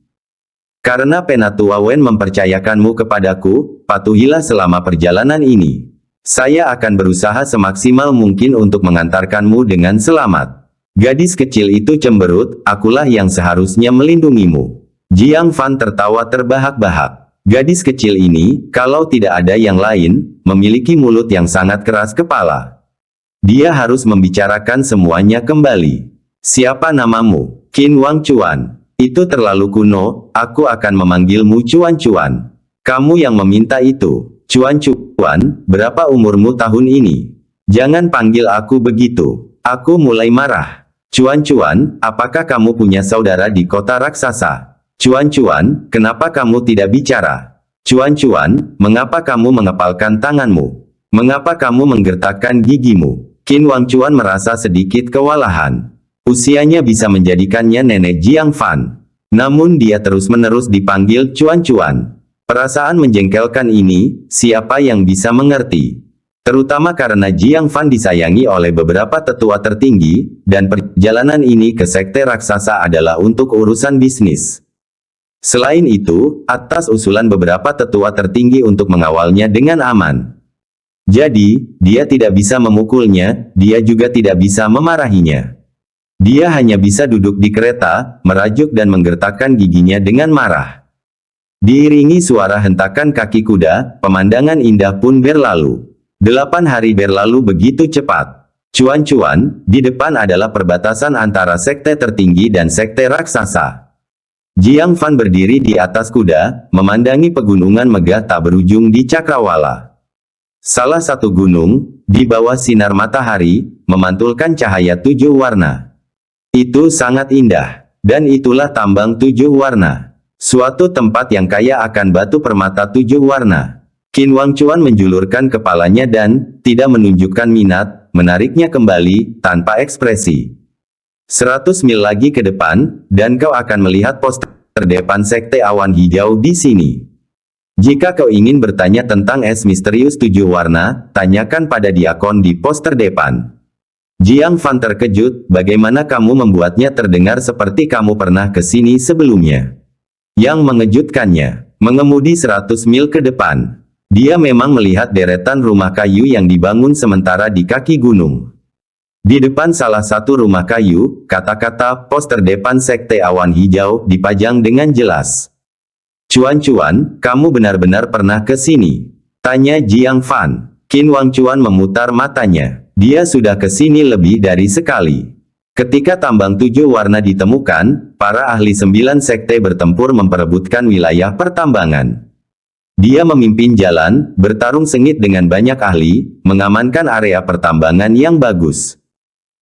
Karena Penatua Wen mempercayakanmu kepadaku, patuhilah selama perjalanan ini. Saya akan berusaha semaksimal mungkin untuk mengantarkanmu dengan selamat. Gadis kecil itu cemberut, akulah yang seharusnya melindungimu. Jiang Fan tertawa terbahak-bahak. Gadis kecil ini, kalau tidak ada yang lain, memiliki mulut yang sangat keras kepala. Dia harus membicarakan semuanya kembali. Siapa namamu? Qin Wang Chuan. Itu terlalu kuno, aku akan memanggilmu Chuan Chuan. Kamu yang meminta itu. Chuan Chuan, berapa umurmu tahun ini? Jangan panggil aku begitu. Aku mulai marah. Chuan Chuan, apakah kamu punya saudara di kota raksasa? Chuan Chuan, kenapa kamu tidak bicara? Chuan Chuan, mengapa kamu mengepalkan tanganmu? Mengapa kamu menggertakkan gigimu? Qin Wang Chuan merasa sedikit kewalahan. Usianya bisa menjadikannya nenek Jiang Fan. Namun dia terus-menerus dipanggil Chuan Chuan. Perasaan menjengkelkan ini, siapa yang bisa mengerti? Terutama karena Jiang Fan disayangi oleh beberapa tetua tertinggi, dan perjalanan ini ke sekte raksasa adalah untuk urusan bisnis. Selain itu, atas usulan beberapa tetua tertinggi untuk mengawalnya dengan aman. Jadi, dia tidak bisa memukulnya, dia juga tidak bisa memarahinya. Dia hanya bisa duduk di kereta, merajuk dan menggertakkan giginya dengan marah. Diiringi suara hentakan kaki kuda, pemandangan indah pun berlalu. 8 hari berlalu begitu cepat. Chuan Chuan, di depan adalah perbatasan antara sekte tertinggi dan sekte raksasa. Jiang Fan berdiri di atas kuda, memandangi pegunungan megah tak berujung di Cakrawala. Salah satu gunung, di bawah sinar matahari, memantulkan cahaya 7 warna. Itu sangat indah. Dan itulah tambang 7 warna. Suatu tempat yang kaya akan batu permata 7 warna. Qin Wang Chuan menjulurkan kepalanya dan, tidak menunjukkan minat, menariknya kembali, tanpa ekspresi. 100 mil lagi ke depan, dan kau akan melihat poster depan sekte awan hijau di sini. Jika kau ingin bertanya tentang es misterius 7 warna, tanyakan pada diakon di poster depan. Jiang Fan terkejut, bagaimana kamu membuatnya terdengar seperti kamu pernah ke sini sebelumnya? Yang mengejutkannya, mengemudi 100 mil ke depan. Dia memang melihat deretan rumah kayu yang dibangun sementara di kaki gunung. Di depan salah satu rumah kayu, kata-kata poster depan sekte awan hijau dipajang dengan jelas. Chuan Chuan, kamu benar-benar pernah ke sini? Tanya Jiang Fan. Qin Wang Chuan memutar matanya. Dia sudah ke sini lebih dari sekali. Ketika tambang 7 warna ditemukan, para ahli 9 sekte bertempur memperebutkan wilayah pertambangan. Dia memimpin jalan, bertarung sengit dengan banyak ahli, mengamankan area pertambangan yang bagus.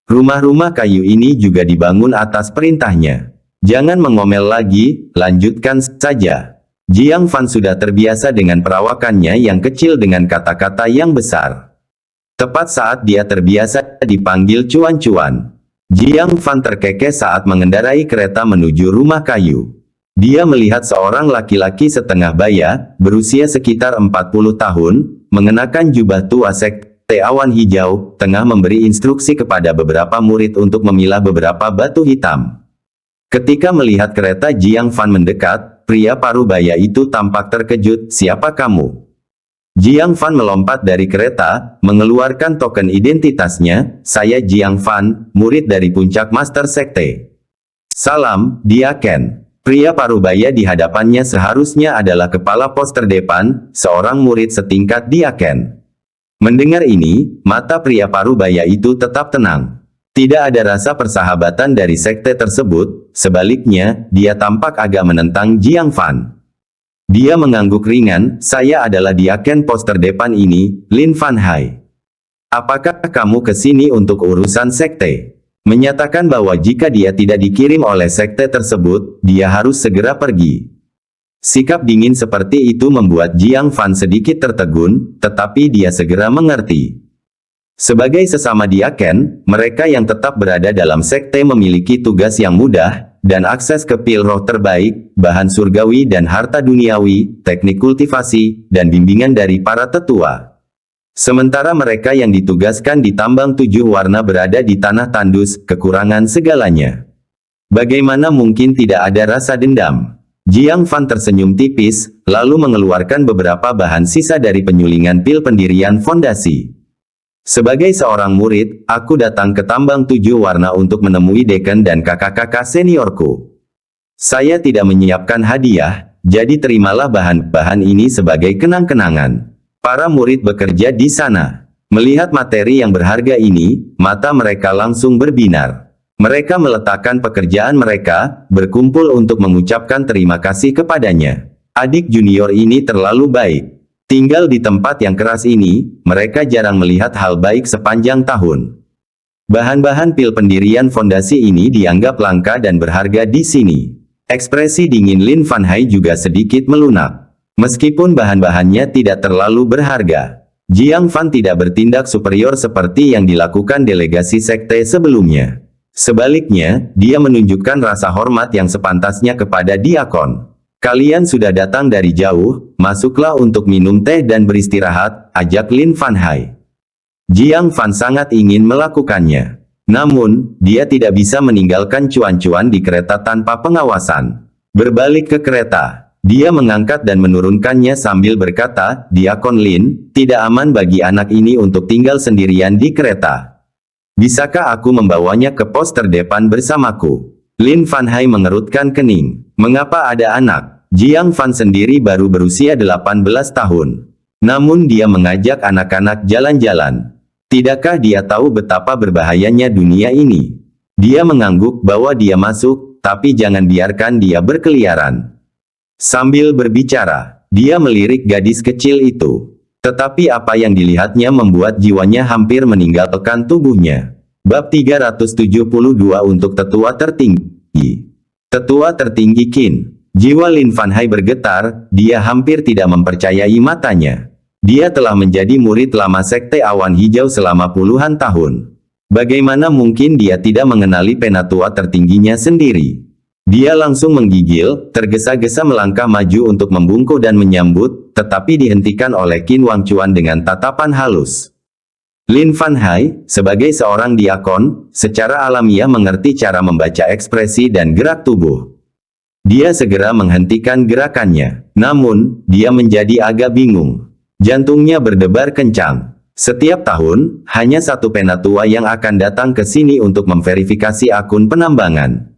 Rumah-rumah kayu ini juga dibangun atas perintahnya. Jangan mengomel lagi, lanjutkan saja. Jiang Fan sudah terbiasa dengan perawakannya yang kecil dengan kata-kata yang besar. Tepat saat dia terbiasa dipanggil Chuan Chuan, Jiang Fan terkekeh saat mengendarai kereta menuju rumah kayu. Dia melihat seorang laki-laki setengah baya, berusia sekitar 40 tahun, mengenakan jubah tua sekte awan hijau, tengah memberi instruksi kepada beberapa murid untuk memilah beberapa batu hitam. Ketika melihat kereta Jiang Fan mendekat, pria parubaya itu tampak terkejut, siapa kamu? Jiang Fan melompat dari kereta, mengeluarkan token identitasnya, saya Jiang Fan, murid dari puncak Master Sekte. Salam, dia Ken. Pria parubaya di hadapannya seharusnya adalah kepala pos terdepan, seorang murid setingkat dia Ken. Mendengar ini, mata pria parubaya itu tetap tenang. Tidak ada rasa persahabatan dari sekte tersebut, sebaliknya, dia tampak agak menentang Jiang Fan. Dia mengangguk ringan, saya adalah diaken pos terdepan ini, Lin Fan Hai. Apakah kamu ke sini untuk urusan sekte? Menyatakan bahwa jika dia tidak dikirim oleh sekte tersebut, dia harus segera pergi. Sikap dingin seperti itu membuat Jiang Fan sedikit tertegun, tetapi dia segera mengerti. Sebagai sesama diaken, mereka yang tetap berada dalam sekte memiliki tugas yang mudah, dan akses ke pil roh terbaik, bahan surgawi dan harta duniawi, teknik kultivasi, dan bimbingan dari para tetua. Sementara mereka yang ditugaskan di tambang 7 warna berada di tanah tandus, kekurangan segalanya. Bagaimana mungkin tidak ada rasa dendam? Jiang Fan tersenyum tipis, lalu mengeluarkan beberapa bahan sisa dari penyulingan pil pendirian fondasi. Sebagai seorang murid, aku datang ke tambang 7 warna untuk menemui Dekan dan kakak-kakak seniorku. Saya tidak menyiapkan hadiah, jadi terimalah bahan-bahan ini sebagai kenang-kenangan. Para murid bekerja di sana. Melihat materi yang berharga ini, mata mereka langsung berbinar. Mereka meletakkan pekerjaan mereka, berkumpul untuk mengucapkan terima kasih kepadanya. Adik junior ini terlalu baik. Tinggal di tempat yang keras ini, mereka jarang melihat hal baik sepanjang tahun. Bahan-bahan pil pendirian fondasi ini dianggap langka dan berharga di sini. Ekspresi dingin Lin Fan Hai juga sedikit melunak. Meskipun bahan-bahannya tidak terlalu berharga, Jiang Fan tidak bertindak superior seperti yang dilakukan delegasi sekte sebelumnya. Sebaliknya, dia menunjukkan rasa hormat yang sepantasnya kepada diakon. Kalian sudah datang dari jauh, masuklah untuk minum teh dan beristirahat, ajak Lin Fan Hai. Jiang Fan sangat ingin melakukannya. Namun, dia tidak bisa meninggalkan cuan-cuan di kereta tanpa pengawasan. Berbalik ke kereta, dia mengangkat dan menurunkannya sambil berkata, Diakon Lin, tidak aman bagi anak ini untuk tinggal sendirian di kereta. Bisakah aku membawanya ke pos terdepan bersamaku? Lin Fan Hai mengerutkan kening. Mengapa ada anak? Jiang Fan sendiri baru berusia 18 tahun. Namun dia mengajak anak-anak jalan-jalan. Tidakkah dia tahu betapa berbahayanya dunia ini? Dia mengangguk bahwa dia masuk, tapi jangan biarkan dia berkeliaran. Sambil berbicara, dia melirik gadis kecil itu. Tetapi apa yang dilihatnya membuat jiwanya hampir meninggalkan tubuhnya. Bab 372 untuk tetua tertinggi. Tetua tertinggi Qin. Jiwa Lin Fan Hai bergetar, dia hampir tidak mempercayai matanya. Dia telah menjadi murid lama Sekte Awan Hijau selama puluhan tahun. Bagaimana mungkin dia tidak mengenali penatua tertingginya sendiri? Dia langsung menggigil, tergesa-gesa melangkah maju untuk membungkuk dan menyambut, tetapi dihentikan oleh Qin Wangchuan dengan tatapan halus. Lin Fan Hai, sebagai seorang diakon, secara alamiah mengerti cara membaca ekspresi dan gerak tubuh. Dia segera menghentikan gerakannya. Namun, dia menjadi agak bingung. Jantungnya berdebar kencang. Setiap tahun, hanya satu penatua yang akan datang ke sini untuk memverifikasi akun penambangan.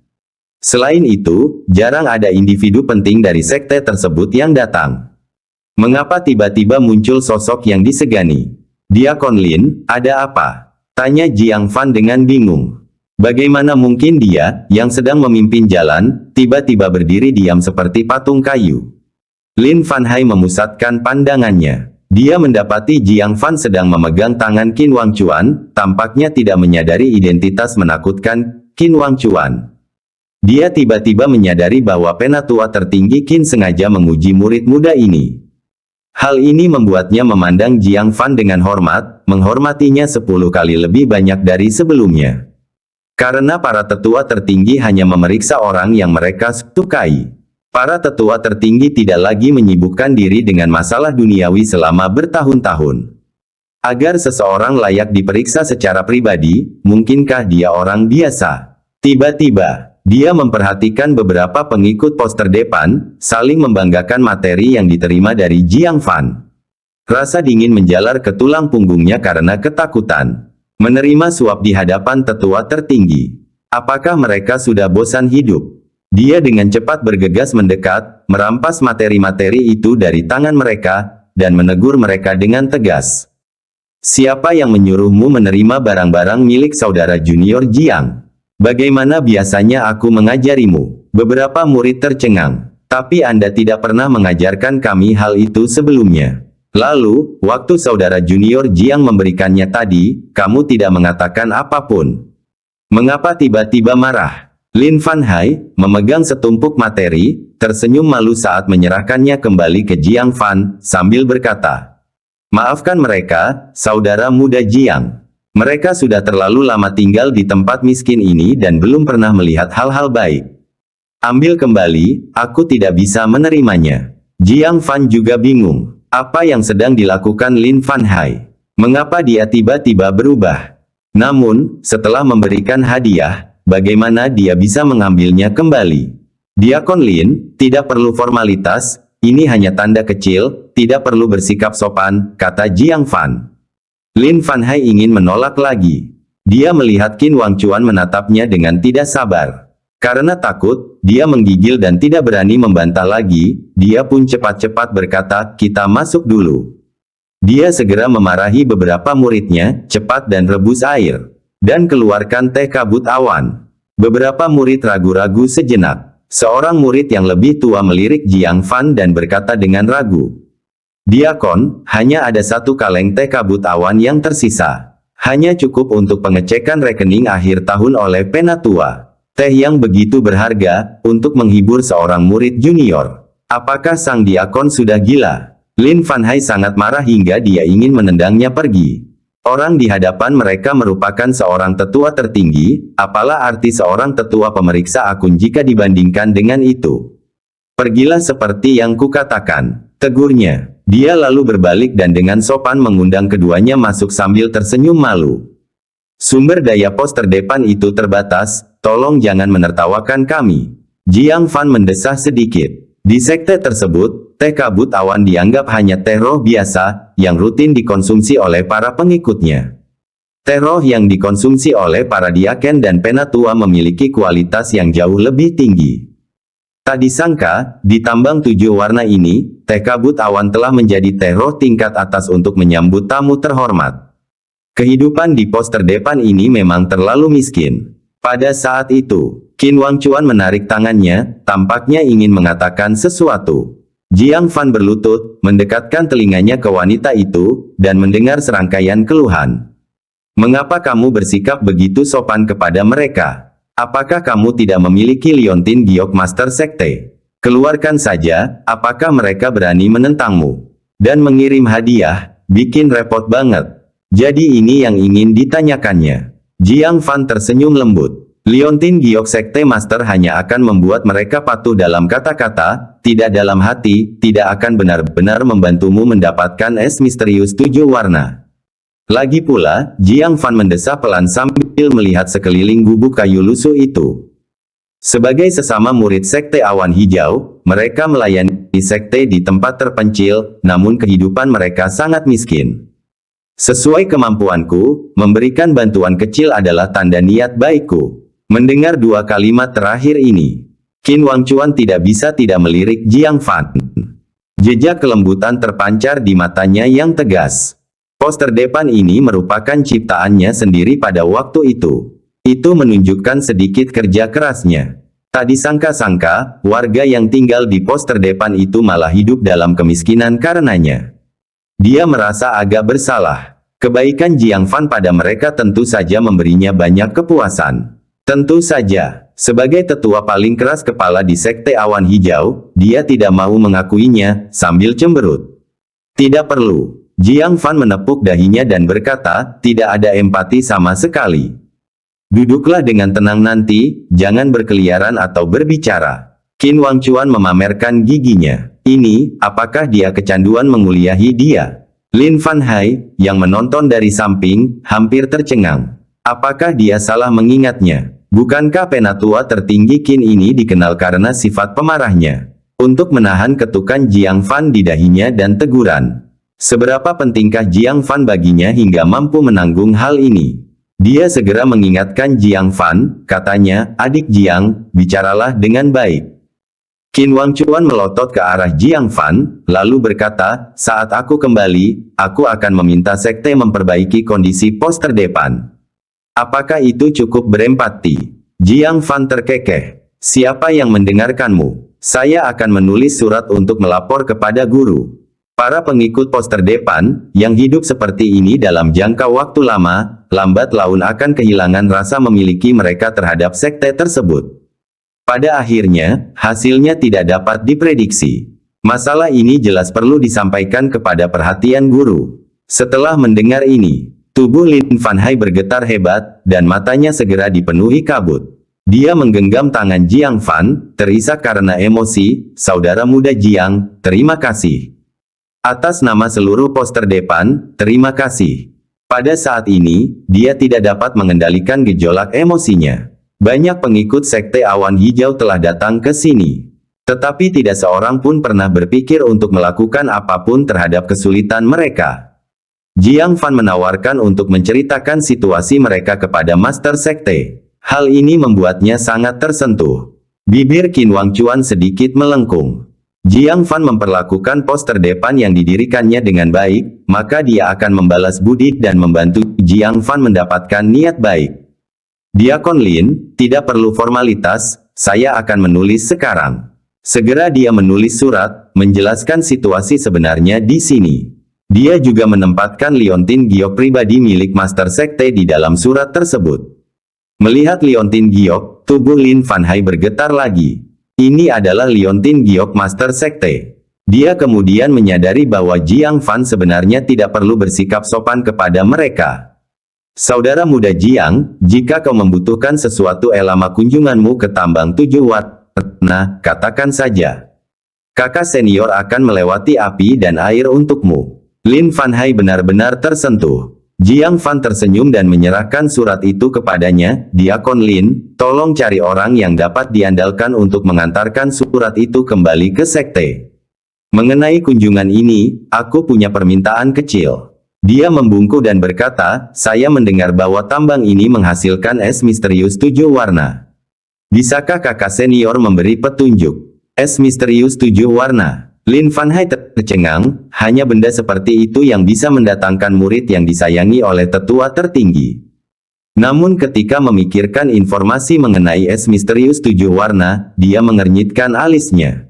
Selain itu, jarang ada individu penting dari sekte tersebut yang datang. Mengapa tiba-tiba muncul sosok yang disegani? Diakon Lin, ada apa? Tanya Jiang Fan dengan bingung. Bagaimana mungkin dia, yang sedang memimpin jalan, tiba-tiba berdiri diam seperti patung kayu? Lin Fan Hai memusatkan pandangannya. Dia mendapati Jiang Fan sedang memegang tangan Qin Wangchuan, tampaknya tidak menyadari identitas menakutkan Qin Wangchuan. Dia tiba-tiba menyadari bahwa penatua tertinggi Qin sengaja menguji murid muda ini. Hal ini membuatnya memandang Jiang Fan dengan hormat, menghormatinya 10 kali lebih banyak dari sebelumnya. Karena para tetua tertinggi hanya memeriksa orang yang mereka sukai. Para tetua tertinggi tidak lagi menyibukkan diri dengan masalah duniawi selama bertahun-tahun. Agar seseorang layak diperiksa secara pribadi, mungkinkah dia orang biasa? Tiba-tiba, dia memperhatikan beberapa pengikut pos terdepan, saling membanggakan materi yang diterima dari Jiang Fan. Rasa dingin menjalar ke tulang punggungnya karena ketakutan. Menerima suap di hadapan tetua tertinggi. Apakah mereka sudah bosan hidup? Dia dengan cepat bergegas mendekat, merampas materi-materi itu dari tangan mereka, dan menegur mereka dengan tegas. Siapa yang menyuruhmu menerima barang-barang milik saudara junior Jiang? Bagaimana biasanya aku mengajarimu? Beberapa murid tercengang. Tapi Anda tidak pernah mengajarkan kami hal itu sebelumnya. Lalu, waktu saudara junior Jiang memberikannya tadi, kamu tidak mengatakan apapun. Mengapa tiba-tiba marah? Lin Fan Hai, memegang setumpuk materi, tersenyum malu saat menyerahkannya kembali ke Jiang Fan, sambil berkata, maafkan mereka, saudara muda Jiang. Mereka sudah terlalu lama tinggal di tempat miskin ini dan belum pernah melihat hal-hal baik. Ambil kembali, aku tidak bisa menerimanya. Jiang Fan juga bingung. Apa yang sedang dilakukan Lin Fan Hai? Mengapa dia tiba-tiba berubah? Namun, setelah memberikan hadiah, bagaimana dia bisa mengambilnya kembali? Diakon Lin, tidak perlu formalitas, ini hanya tanda kecil, tidak perlu bersikap sopan, kata Jiang Fan. Lin Fan Hai ingin menolak lagi. Dia melihat Qin Wangchuan menatapnya dengan tidak sabar. Karena takut, dia menggigil dan tidak berani membantah lagi, dia pun cepat-cepat berkata, kita masuk dulu. Dia segera memarahi beberapa muridnya, cepat dan rebus air. Dan keluarkan teh kabut awan. Beberapa murid ragu-ragu sejenak. Seorang murid yang lebih tua melirik Jiang Fan dan berkata dengan ragu. Diakon, hanya ada satu kaleng teh kabut awan yang tersisa. Hanya cukup untuk pengecekan rekening akhir tahun oleh Penatua. Teh yang begitu berharga, untuk menghibur seorang murid junior. Apakah sang diakon sudah gila? Lin Fan Hai sangat marah hingga dia ingin menendangnya pergi. Orang di hadapan mereka merupakan seorang tetua tertinggi, apalah arti seorang tetua pemeriksa akun jika dibandingkan dengan itu. Pergilah seperti yang kukatakan, tegurnya. Dia lalu berbalik dan dengan sopan mengundang keduanya masuk sambil tersenyum malu. Sumber daya pos terdepan itu terbatas, tolong jangan menertawakan kami. Jiang Fan mendesah sedikit. Di sekte tersebut, teh kabut awan dianggap hanya teh roh biasa, yang rutin dikonsumsi oleh para pengikutnya. Teh roh yang dikonsumsi oleh para diaken dan penatua memiliki kualitas yang jauh lebih tinggi. Tak disangka, di tambang 7 warna ini, teh kabut awan telah menjadi teh roh tingkat atas untuk menyambut tamu terhormat. Kehidupan di pos terdepan ini memang terlalu miskin. Pada saat itu, Qin Wangchuan menarik tangannya, tampaknya ingin mengatakan sesuatu. Jiang Fan berlutut, mendekatkan telinganya ke wanita itu, dan mendengar serangkaian keluhan. Mengapa kamu bersikap begitu sopan kepada mereka? Apakah kamu tidak memiliki Liontin Giok Master Sekte? Keluarkan saja, apakah mereka berani menentangmu? Dan mengirim hadiah, bikin repot banget. Jadi ini yang ingin ditanyakannya. Jiang Fan tersenyum lembut. Liontin Giok Sekte Master hanya akan membuat mereka patuh dalam kata-kata, tidak dalam hati, tidak akan benar-benar membantumu mendapatkan es misterius 7 warna. Lagi pula, Jiang Fan mendesah pelan sambil melihat sekeliling gubuk kayu lusuh itu. Sebagai sesama murid Sekte Awan Hijau, mereka melayani sekte di tempat terpencil, namun kehidupan mereka sangat miskin. Sesuai kemampuanku, memberikan bantuan kecil adalah tanda niat baikku. Mendengar 2 kalimat terakhir ini, Qin Wangchuan tidak bisa tidak melirik Jiang Fan. Jejak kelembutan terpancar di matanya yang tegas. Pos terdepan ini merupakan ciptaannya sendiri pada waktu itu. Itu menunjukkan sedikit kerja kerasnya. Tak disangka-sangka, warga yang tinggal di pos terdepan itu malah hidup dalam kemiskinan karenanya. Dia merasa agak bersalah. Kebaikan Jiang Fan pada mereka tentu saja memberinya banyak kepuasan. Tentu saja, sebagai tetua paling keras kepala di Sekte Awan Hijau, dia tidak mau mengakuinya, sambil cemberut. Tidak perlu. Jiang Fan menepuk dahinya dan berkata, tidak ada empati sama sekali. Duduklah dengan tenang nanti, jangan berkeliaran atau berbicara. Qin Wangchuan memamerkan giginya. Ini, apakah dia kecanduan menguliahi dia? Lin Fan Hai, yang menonton dari samping, hampir tercengang. Apakah dia salah mengingatnya? Bukankah penatua tertinggi Qin ini dikenal karena sifat pemarahnya? Untuk menahan ketukan Jiang Fan di dahinya dan teguran. Seberapa pentingkah Jiang Fan baginya hingga mampu menanggung hal ini? Dia segera mengingatkan Jiang Fan, katanya, adik Jiang, bicaralah dengan baik. Qin Wangchuan melotot ke arah Jiang Fan, lalu berkata, saat aku kembali, aku akan meminta sekte memperbaiki kondisi pos terdepan. Apakah itu cukup berempati? Jiang Fan terkekeh. Siapa yang mendengarkanmu? Saya akan menulis surat untuk melapor kepada guru. Para pengikut pos terdepan, yang hidup seperti ini dalam jangka waktu lama, lambat laun akan kehilangan rasa memiliki mereka terhadap sekte tersebut. Pada akhirnya, hasilnya tidak dapat diprediksi. Masalah ini jelas perlu disampaikan kepada perhatian guru. Setelah mendengar ini, tubuh Lin Fan Hai bergetar hebat, dan matanya segera dipenuhi kabut. Dia menggenggam tangan Jiang Fan, terisak karena emosi, saudara muda Jiang, terima kasih. Atas nama seluruh poster depan, terima kasih. Pada saat ini, dia tidak dapat mengendalikan gejolak emosinya. Banyak pengikut Sekte Awan Hijau telah datang ke sini. Tetapi tidak seorang pun pernah berpikir untuk melakukan apapun terhadap kesulitan mereka. Jiang Fan menawarkan untuk menceritakan situasi mereka kepada Master Sekte. Hal ini membuatnya sangat tersentuh. Bibir Qin Wangchuan sedikit melengkung. Jiang Fan memperlakukan poster depan yang didirikannya dengan baik, maka dia akan membalas budi dan membantu Jiang Fan mendapatkan niat baik. Diakon Lin, tidak perlu formalitas, saya akan menulis sekarang. Segera dia menulis surat, menjelaskan situasi sebenarnya di sini. Dia juga menempatkan liontin giok pribadi milik Master Sekte di dalam surat tersebut. Melihat liontin giok, tubuh Lin Fanhai bergetar lagi. Ini adalah liontin giok Master Sekte. Dia kemudian menyadari bahwa Jiang Fan sebenarnya tidak perlu bersikap sopan kepada mereka. Saudara muda Jiang, jika kau membutuhkan sesuatu elama kunjunganmu ke tambang 7 warna, katakan saja. Kakak senior akan melewati api dan air untukmu. Lin Fanhai benar-benar tersentuh. Jiang Fan tersenyum dan menyerahkan surat itu kepadanya. Diakon Lin, tolong cari orang yang dapat diandalkan untuk mengantarkan surat itu kembali ke sekte. Mengenai kunjungan ini, aku punya permintaan kecil. Dia membungkuk dan berkata, saya mendengar bahwa tambang ini menghasilkan es misterius 7 warna. Bisakah kakak senior memberi petunjuk? Es misterius 7 warna. Lin Fanhai tercengang, hanya benda seperti itu yang bisa mendatangkan murid yang disayangi oleh tetua tertinggi. Namun ketika memikirkan informasi mengenai es misterius 7 warna, dia mengernyitkan alisnya.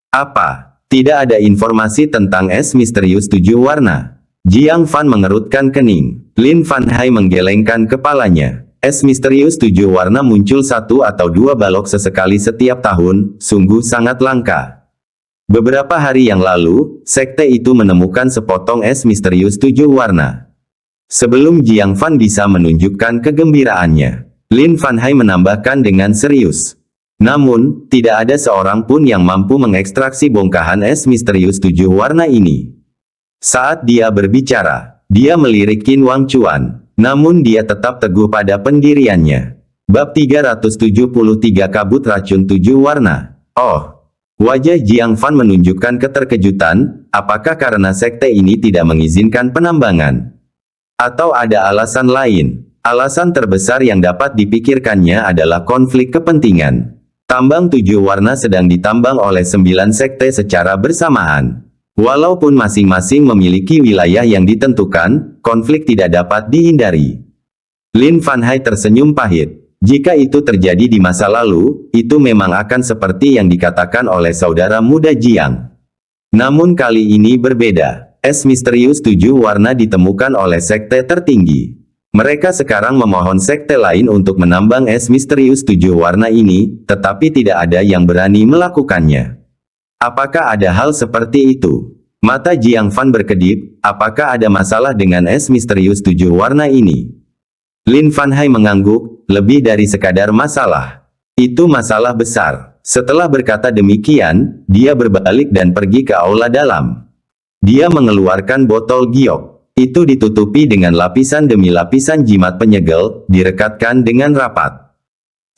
Apa? Tidak ada informasi tentang es misterius 7 warna. Jiang Fan mengerutkan kening. Lin Fanhai menggelengkan kepalanya. Es misterius 7 warna muncul 1 atau 2 balok sesekali setiap tahun, sungguh sangat langka. Beberapa hari yang lalu, sekte itu menemukan sepotong es misterius 7 warna. Sebelum Jiang Fan bisa menunjukkan kegembiraannya, Lin Fanhai menambahkan dengan serius. Namun, tidak ada seorang pun yang mampu mengekstraksi bongkahan es misterius 7 warna ini. Saat dia berbicara, dia melirik Qin Wangchuan, namun dia tetap teguh pada pendiriannya. Bab 373 Kabut Racun 7 Warna. Oh, wajah Jiang Fan menunjukkan keterkejutan. Apakah karena sekte ini tidak mengizinkan penambangan? Atau ada alasan lain? Alasan terbesar yang dapat dipikirkannya adalah konflik kepentingan. Tambang 7 warna sedang ditambang oleh 9 sekte secara bersamaan. Walaupun masing-masing memiliki wilayah yang ditentukan, konflik tidak dapat dihindari. Lin Fanhai tersenyum pahit. Jika itu terjadi di masa lalu, itu memang akan seperti yang dikatakan oleh saudara muda Jiang. Namun kali ini berbeda. Es misterius 7 warna ditemukan oleh sekte tertinggi. Mereka sekarang memohon sekte lain untuk menambang es misterius 7 warna ini, tetapi tidak ada yang berani melakukannya. Apakah ada hal seperti itu? Mata Jiang Fan berkedip, apakah ada masalah dengan es misterius 7 warna ini? Lin Fanhai mengangguk, lebih dari sekadar masalah. Itu masalah besar. Setelah berkata demikian, dia berbalik dan pergi ke aula dalam. Dia mengeluarkan botol giok. Itu ditutupi dengan lapisan demi lapisan jimat penyegel, direkatkan dengan rapat.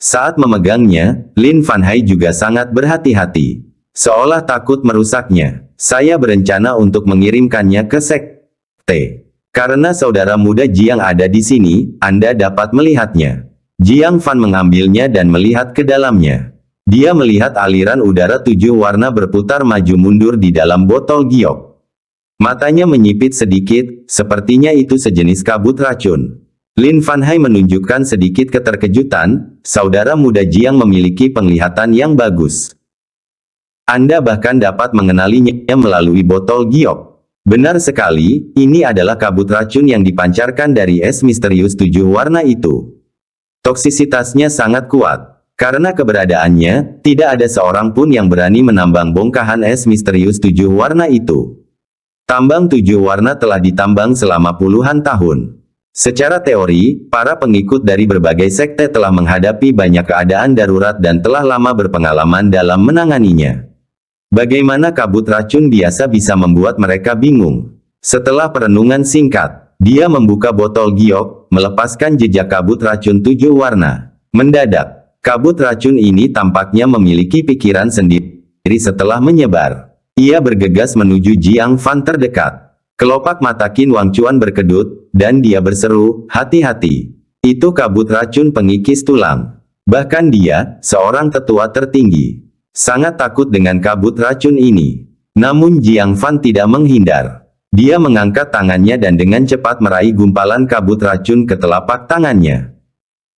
Saat memegangnya, Lin Fanhai juga sangat berhati-hati. Seolah takut merusaknya. Saya berencana untuk mengirimkannya ke sekte. Karena saudara muda Jiang ada di sini, Anda dapat melihatnya. Jiang Fan mengambilnya dan melihat ke dalamnya. Dia melihat aliran udara 7 warna berputar maju mundur di dalam botol giok. Matanya menyipit sedikit, sepertinya itu sejenis kabut racun. Lin Fanhai menunjukkan sedikit keterkejutan, saudara muda Jiang memiliki penglihatan yang bagus. Anda bahkan dapat mengenalinya melalui botol giok. Benar sekali, ini adalah kabut racun yang dipancarkan dari es misterius 7 warna itu. Toksisitasnya sangat kuat. Karena keberadaannya, tidak ada seorang pun yang berani menambang bongkahan es misterius 7 warna itu. Tambang 7 warna telah ditambang selama puluhan tahun. Secara teori, para pengikut dari berbagai sekte telah menghadapi banyak keadaan darurat dan telah lama berpengalaman dalam menanganinya. Bagaimana kabut racun biasa bisa membuat mereka bingung? Setelah perenungan singkat, dia membuka botol giok, melepaskan jejak kabut racun 7 warna. Mendadak, kabut racun ini tampaknya memiliki pikiran sendiri setelah menyebar. Ia bergegas menuju Jiang Fan terdekat. Kelopak mata Qin Wangchuan berkedut, dan dia berseru, "Hati-hati. Itu kabut racun pengikis tulang." Bahkan dia, seorang tetua tertinggi, sangat takut dengan kabut racun ini. Namun Jiang Fan tidak menghindar. Dia mengangkat tangannya dan dengan cepat meraih gumpalan kabut racun ke telapak tangannya.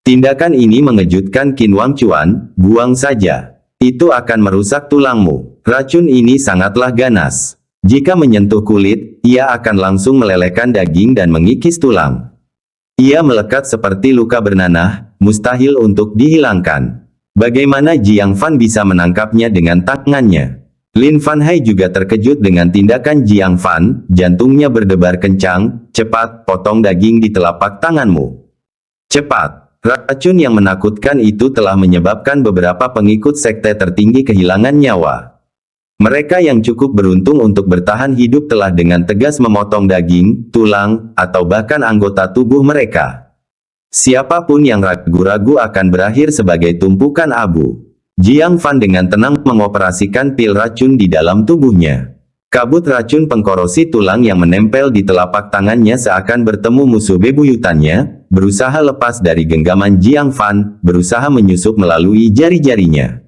Tindakan ini mengejutkan Qin Wangchuan. "Buang saja. Itu akan merusak tulangmu. Racun ini sangatlah ganas. Jika menyentuh kulit, ia akan langsung melelehkan daging dan mengikis tulang. Ia melekat seperti luka bernanah, mustahil untuk dihilangkan." Bagaimana Jiang Fan bisa menangkapnya dengan tangannya? Lin Fanhai juga terkejut dengan tindakan Jiang Fan, jantungnya berdebar kencang. "Cepat, potong daging di telapak tanganmu. Cepat!" Racun yang menakutkan itu telah menyebabkan beberapa pengikut sekte tertinggi kehilangan nyawa. Mereka yang cukup beruntung untuk bertahan hidup telah dengan tegas memotong daging, tulang, atau bahkan anggota tubuh mereka. Siapapun yang ragu-ragu akan berakhir sebagai tumpukan abu. Jiang Fan dengan tenang mengoperasikan pil racun di dalam tubuhnya. Kabut racun pengkorosi tulang yang menempel di telapak tangannya seakan bertemu musuh bebuyutannya, berusaha lepas dari genggaman Jiang Fan, berusaha menyusup melalui jari-jarinya.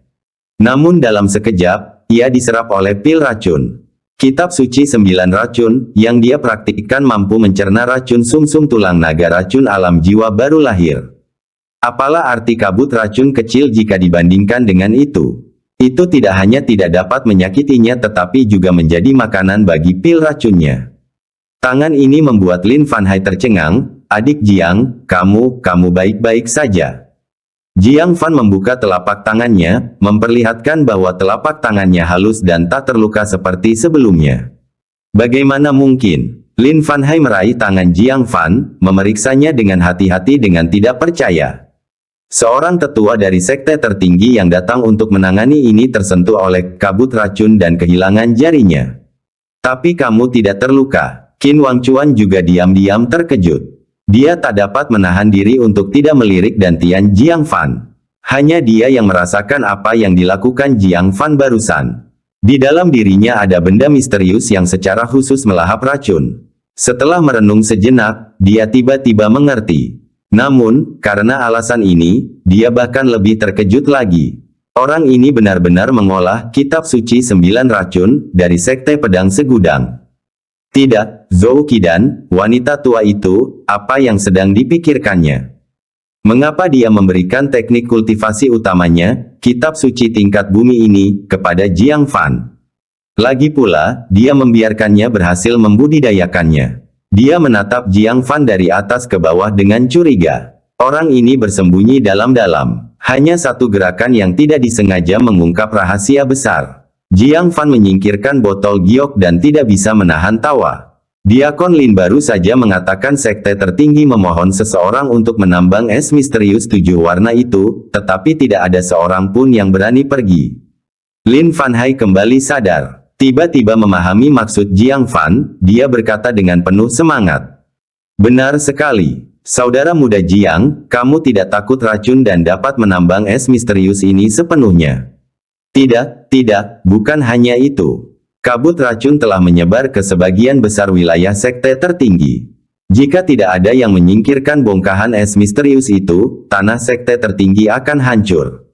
Namun dalam sekejap, ia diserap oleh pil racun. Kitab suci 9 racun, yang dia praktikkan mampu mencerna racun sumsum tulang naga racun alam jiwa baru lahir. Apalah arti kabut racun kecil jika dibandingkan dengan itu? Itu tidak hanya tidak dapat menyakitinya tetapi juga menjadi makanan bagi pil racunnya. Tangan ini membuat Lin Fanhai tercengang. "Adik Jiang, kamu baik-baik saja?" Jiang Fan membuka telapak tangannya, memperlihatkan bahwa telapak tangannya halus dan tak terluka seperti sebelumnya. Bagaimana mungkin? Lin Fanhai meraih tangan Jiang Fan, memeriksanya dengan hati-hati dengan tidak percaya. Seorang tetua dari sekte tertinggi yang datang untuk menangani ini tersentuh oleh kabut racun dan kehilangan jarinya. "Tapi kamu tidak terluka." Qin Wangchuan juga diam-diam terkejut. Dia tak dapat menahan diri untuk tidak melirik dantian Jiang Fan. Hanya dia yang merasakan apa yang dilakukan Jiang Fan barusan. Di dalam dirinya ada benda misterius yang secara khusus melahap racun. Setelah merenung sejenak, dia tiba-tiba mengerti. Namun, karena alasan ini, dia bahkan lebih terkejut lagi. Orang ini benar-benar mengolah kitab suci 9 racun dari sekte pedang segudang. Tidak, Zhou Qidan, wanita tua itu, apa yang sedang dipikirkannya? Mengapa dia memberikan teknik kultivasi utamanya, kitab suci tingkat bumi ini, kepada Jiang Fan? Lagi pula, dia membiarkannya berhasil membudidayakannya. Dia menatap Jiang Fan dari atas ke bawah dengan curiga. Orang ini bersembunyi dalam-dalam. Hanya satu gerakan yang tidak disengaja mengungkap rahasia besar. Jiang Fan menyingkirkan botol giok dan tidak bisa menahan tawa. Diakon Lin baru saja mengatakan sekte tertinggi memohon seseorang untuk menambang es misterius 7 warna itu, tetapi tidak ada seorang pun yang berani pergi. Lin Fanhai kembali sadar. Tiba-tiba memahami maksud Jiang Fan, dia berkata dengan penuh semangat. "Benar sekali. Saudara muda Jiang, kamu tidak takut racun dan dapat menambang es misterius ini sepenuhnya." Tidak, bukan hanya itu. Kabut racun telah menyebar ke sebagian besar wilayah sekte tertinggi. Jika tidak ada yang menyingkirkan bongkahan es misterius itu, tanah sekte tertinggi akan hancur.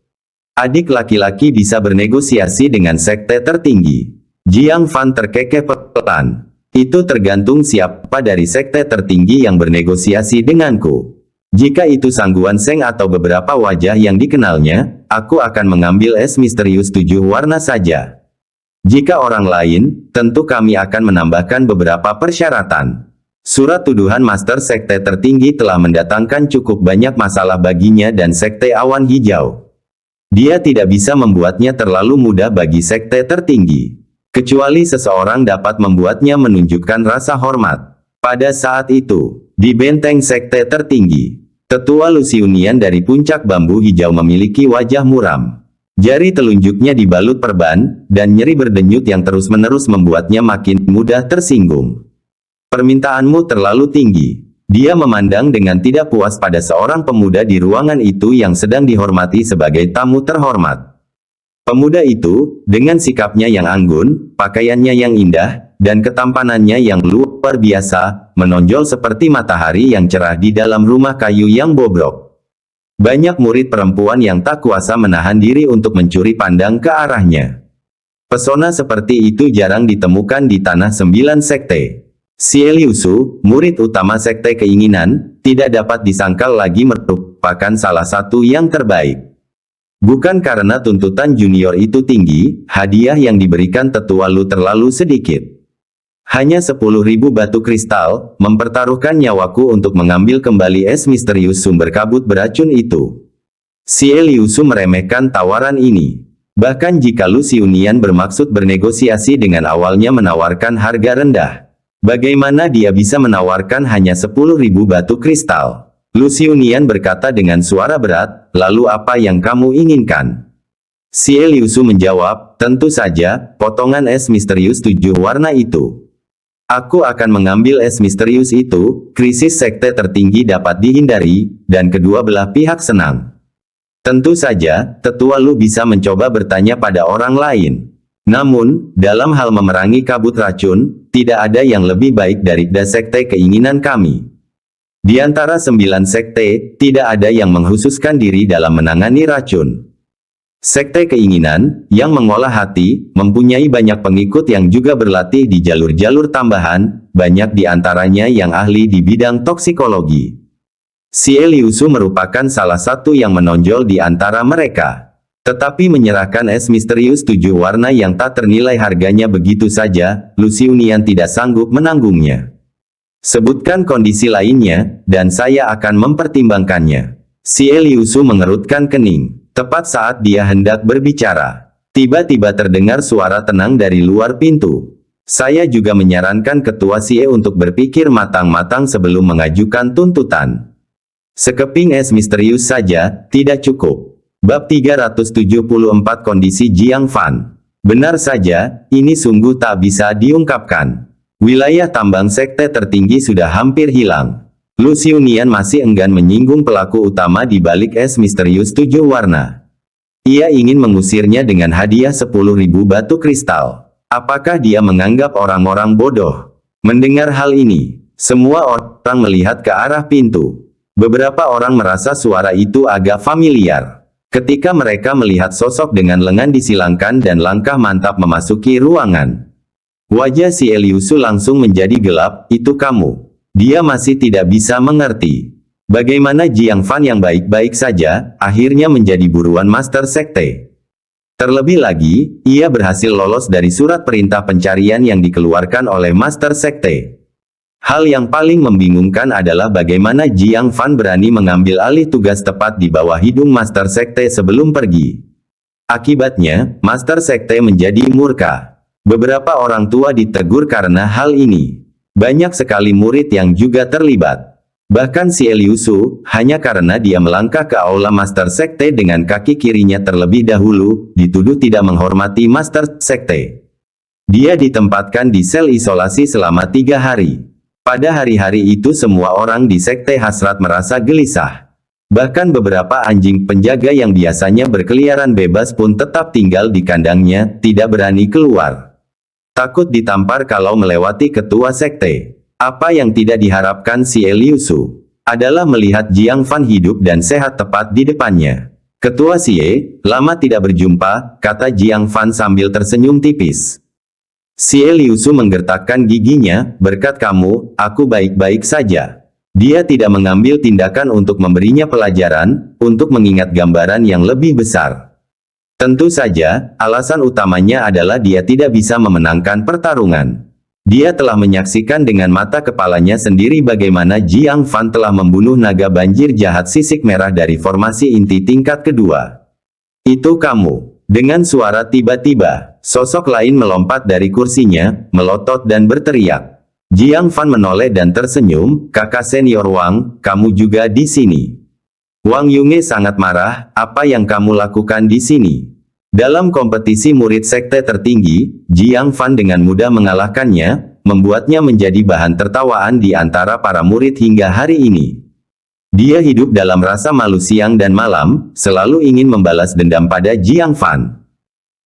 Adik laki-laki bisa bernegosiasi dengan sekte tertinggi. Jiang Fan terkekeh pelan. Itu tergantung siapa dari sekte tertinggi yang bernegosiasi denganku. Jika itu Sangguan Seng atau beberapa wajah yang dikenalnya, aku akan mengambil es misterius 7 warna saja. Jika orang lain, tentu kami akan menambahkan beberapa persyaratan. Surat tuduhan Master Sekte tertinggi telah mendatangkan cukup banyak masalah baginya dan Sekte Awan Hijau. Dia tidak bisa membuatnya terlalu mudah bagi Sekte tertinggi. Kecuali seseorang dapat membuatnya menunjukkan rasa hormat. Pada saat itu, di benteng Sekte tertinggi, Tetua Lusiunian dari puncak bambu hijau memiliki wajah muram. Jari telunjuknya dibalut perban, dan nyeri berdenyut yang terus-menerus membuatnya makin mudah tersinggung. Permintaanmu terlalu tinggi. Dia memandang dengan tidak puas pada seorang pemuda di ruangan itu yang sedang dihormati sebagai tamu terhormat. Pemuda itu, dengan sikapnya yang anggun, pakaiannya yang indah, dan ketampanannya yang luar biasa, menonjol seperti matahari yang cerah di dalam rumah kayu yang bobrok. Banyak murid perempuan yang tak kuasa menahan diri untuk mencuri pandang ke arahnya. Pesona seperti itu jarang ditemukan di tanah 9 sekte. Xie Liusu, murid utama sekte keinginan, tidak dapat disangkal lagi merupakan salah satu yang terbaik. Bukan karena tuntutan junior itu tinggi, hadiah yang diberikan tetua Lu terlalu sedikit. Hanya 10.000 batu kristal, mempertaruhkan nyawaku untuk mengambil kembali es misterius sumber kabut beracun itu. Xie Liusu meremehkan tawaran ini. Bahkan jika Lu Xiunian bermaksud bernegosiasi dengan awalnya menawarkan harga rendah, bagaimana dia bisa menawarkan hanya 10.000 batu kristal? Lu Xiunian berkata dengan suara berat, lalu apa yang kamu inginkan? Xie Liusu menjawab, tentu saja, potongan es misterius 7 warna itu. Aku akan mengambil es misterius itu, krisis sekte tertinggi dapat dihindari, dan kedua belah pihak senang. Tentu saja, tetua Lu bisa mencoba bertanya pada orang lain. Namun, dalam hal memerangi kabut racun, tidak ada yang lebih baik dari sekte keinginan kami. Di antara 9 sekte, tidak ada yang menghususkan diri dalam menangani racun. Sekte keinginan, yang mengolah hati, mempunyai banyak pengikut yang juga berlatih di jalur-jalur tambahan, banyak di antaranya yang ahli di bidang toksikologi. Xie Liusu merupakan salah satu yang menonjol di antara mereka. Tetapi menyerahkan es misterius 7 warna yang tak ternilai harganya begitu saja, Lu Xiunian tidak sanggup menanggungnya. Sebutkan kondisi lainnya, dan saya akan mempertimbangkannya. Xie Liusu mengerutkan kening. Tepat saat dia hendak berbicara, tiba-tiba terdengar suara tenang dari luar pintu. Saya juga menyarankan Ketua Xie untuk berpikir matang-matang sebelum mengajukan tuntutan. Sekeping es misterius saja, tidak cukup. Bab 374 Kondisi Jiang Fan. Benar saja, ini sungguh tak bisa diungkapkan. Wilayah tambang sekte tertinggi sudah hampir hilang. Lu Xiunian masih enggan menyinggung pelaku utama di balik es misterius 7 warna. Ia ingin mengusirnya dengan hadiah 10.000 batu kristal. Apakah dia menganggap orang-orang bodoh? Mendengar hal ini, semua orang melihat ke arah pintu. Beberapa orang merasa suara itu agak familiar. Ketika mereka melihat sosok dengan lengan disilangkan dan langkah mantap memasuki ruangan. Wajah Xie Liusu langsung menjadi gelap, itu kamu. Dia masih tidak bisa mengerti. Bagaimana Jiang Fan yang baik-baik saja, akhirnya menjadi buruan Master Sekte. Terlebih lagi, ia berhasil lolos dari surat perintah pencarian yang dikeluarkan oleh Master Sekte. Hal yang paling membingungkan adalah bagaimana Jiang Fan berani mengambil alih tugas tepat di bawah hidung Master Sekte sebelum pergi. Akibatnya, Master Sekte menjadi murka. Beberapa orang tua ditegur karena hal ini. Banyak sekali murid yang juga terlibat. Bahkan Xie Liusu, hanya karena dia melangkah ke aula Master Sekte dengan kaki kirinya terlebih dahulu, dituduh tidak menghormati Master Sekte. Dia ditempatkan di sel isolasi selama 3 hari. Pada hari-hari itu semua orang di sekte hasrat merasa gelisah. Bahkan beberapa anjing penjaga yang biasanya berkeliaran bebas pun tetap tinggal di kandangnya, tidak berani keluar. Takut ditampar kalau melewati ketua sekte. Apa yang tidak diharapkan Xie Liusu adalah melihat Jiang Fan hidup dan sehat tepat di depannya. Ketua Xie, lama tidak berjumpa, kata Jiang Fan sambil tersenyum tipis. Xie Liusu menggertakkan giginya, berkat kamu, aku baik-baik saja. Dia tidak mengambil tindakan untuk memberinya pelajaran, untuk mengingat gambaran yang lebih besar. Tentu saja, alasan utamanya adalah dia tidak bisa memenangkan pertarungan. Dia telah menyaksikan dengan mata kepalanya sendiri bagaimana Jiang Fan telah membunuh naga banjir jahat sisik merah dari formasi inti tingkat kedua. Itu kamu. Dengan suara tiba-tiba, sosok lain melompat dari kursinya, melotot dan berteriak. Jiang Fan menoleh dan tersenyum, kakak senior Wang, kamu juga di sini. Wang Yunge sangat marah, apa yang kamu lakukan di sini? Dalam kompetisi murid sekte tertinggi, Jiang Fan dengan mudah mengalahkannya, membuatnya menjadi bahan tertawaan di antara para murid hingga hari ini. Dia hidup dalam rasa malu siang dan malam, selalu ingin membalas dendam pada Jiang Fan.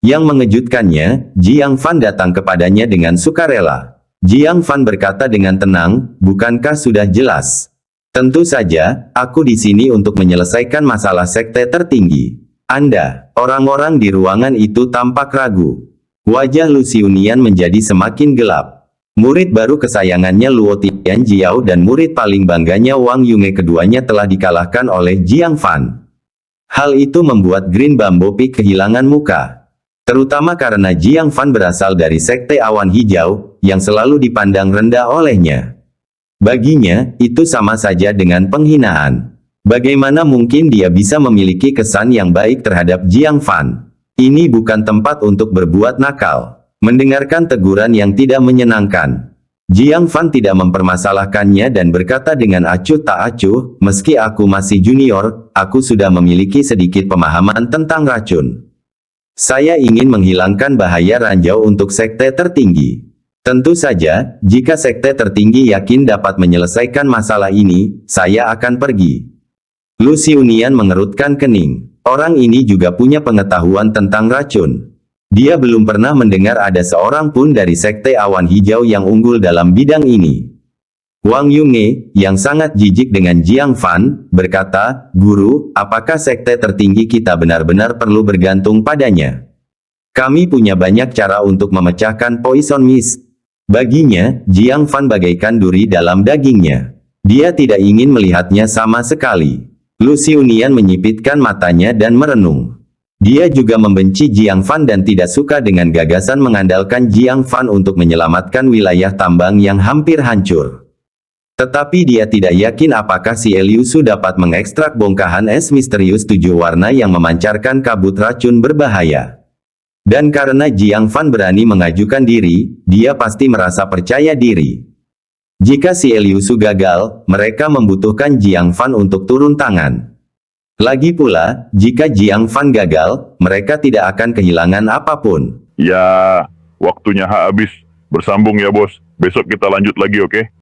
Yang mengejutkannya, Jiang Fan datang kepadanya dengan sukarela. Jiang Fan berkata dengan tenang, "Bukankah sudah jelas? Tentu saja, aku di sini untuk menyelesaikan masalah sekte tertinggi." Anda, orang-orang di ruangan itu tampak ragu. Wajah Lu Xiunian menjadi semakin gelap. Murid baru kesayangannya Luo Tianjiao dan murid paling bangganya Wang Yunge keduanya telah dikalahkan oleh Jiang Fan. Hal itu membuat Green Bamboo Peak kehilangan muka. Terutama karena Jiang Fan berasal dari sekte awan hijau, yang selalu dipandang rendah olehnya. Baginya, itu sama saja dengan penghinaan. Bagaimana mungkin dia bisa memiliki kesan yang baik terhadap Jiang Fan? Ini bukan tempat untuk berbuat nakal. Mendengarkan teguran yang tidak menyenangkan, Jiang Fan tidak mempermasalahkannya dan berkata dengan acuh tak acuh, "Meski aku masih junior, aku sudah memiliki sedikit pemahaman tentang racun. Saya ingin menghilangkan bahaya ranjau untuk sekte tertinggi. Tentu saja, jika sekte tertinggi yakin dapat menyelesaikan masalah ini, saya akan pergi." Lu Xiunian mengerutkan kening. Orang ini juga punya pengetahuan tentang racun. Dia belum pernah mendengar ada seorang pun dari sekte awan hijau yang unggul dalam bidang ini. Wang Yunge, yang sangat jijik dengan Jiang Fan, berkata, "Guru, apakah sekte tertinggi kita benar-benar perlu bergantung padanya? Kami punya banyak cara untuk memecahkan poison mist." Baginya, Jiang Fan bagaikan duri dalam dagingnya. Dia tidak ingin melihatnya sama sekali. Lu Xiunian menyipitkan matanya dan merenung. Dia juga membenci Jiang Fan dan tidak suka dengan gagasan mengandalkan Jiang Fan untuk menyelamatkan wilayah tambang yang hampir hancur. Tetapi dia tidak yakin apakah si Liusu dapat mengekstrak bongkahan es misterius 7 warna yang memancarkan kabut racun berbahaya. Dan karena Jiang Fan berani mengajukan diri, dia pasti merasa percaya diri. Jika si Liusu gagal, mereka membutuhkan Jiang Fan untuk turun tangan. Lagi pula, jika Jiang Fan gagal, mereka tidak akan kehilangan apapun. Ya, waktunya habis. Bersambung ya bos. Besok kita lanjut lagi, oke?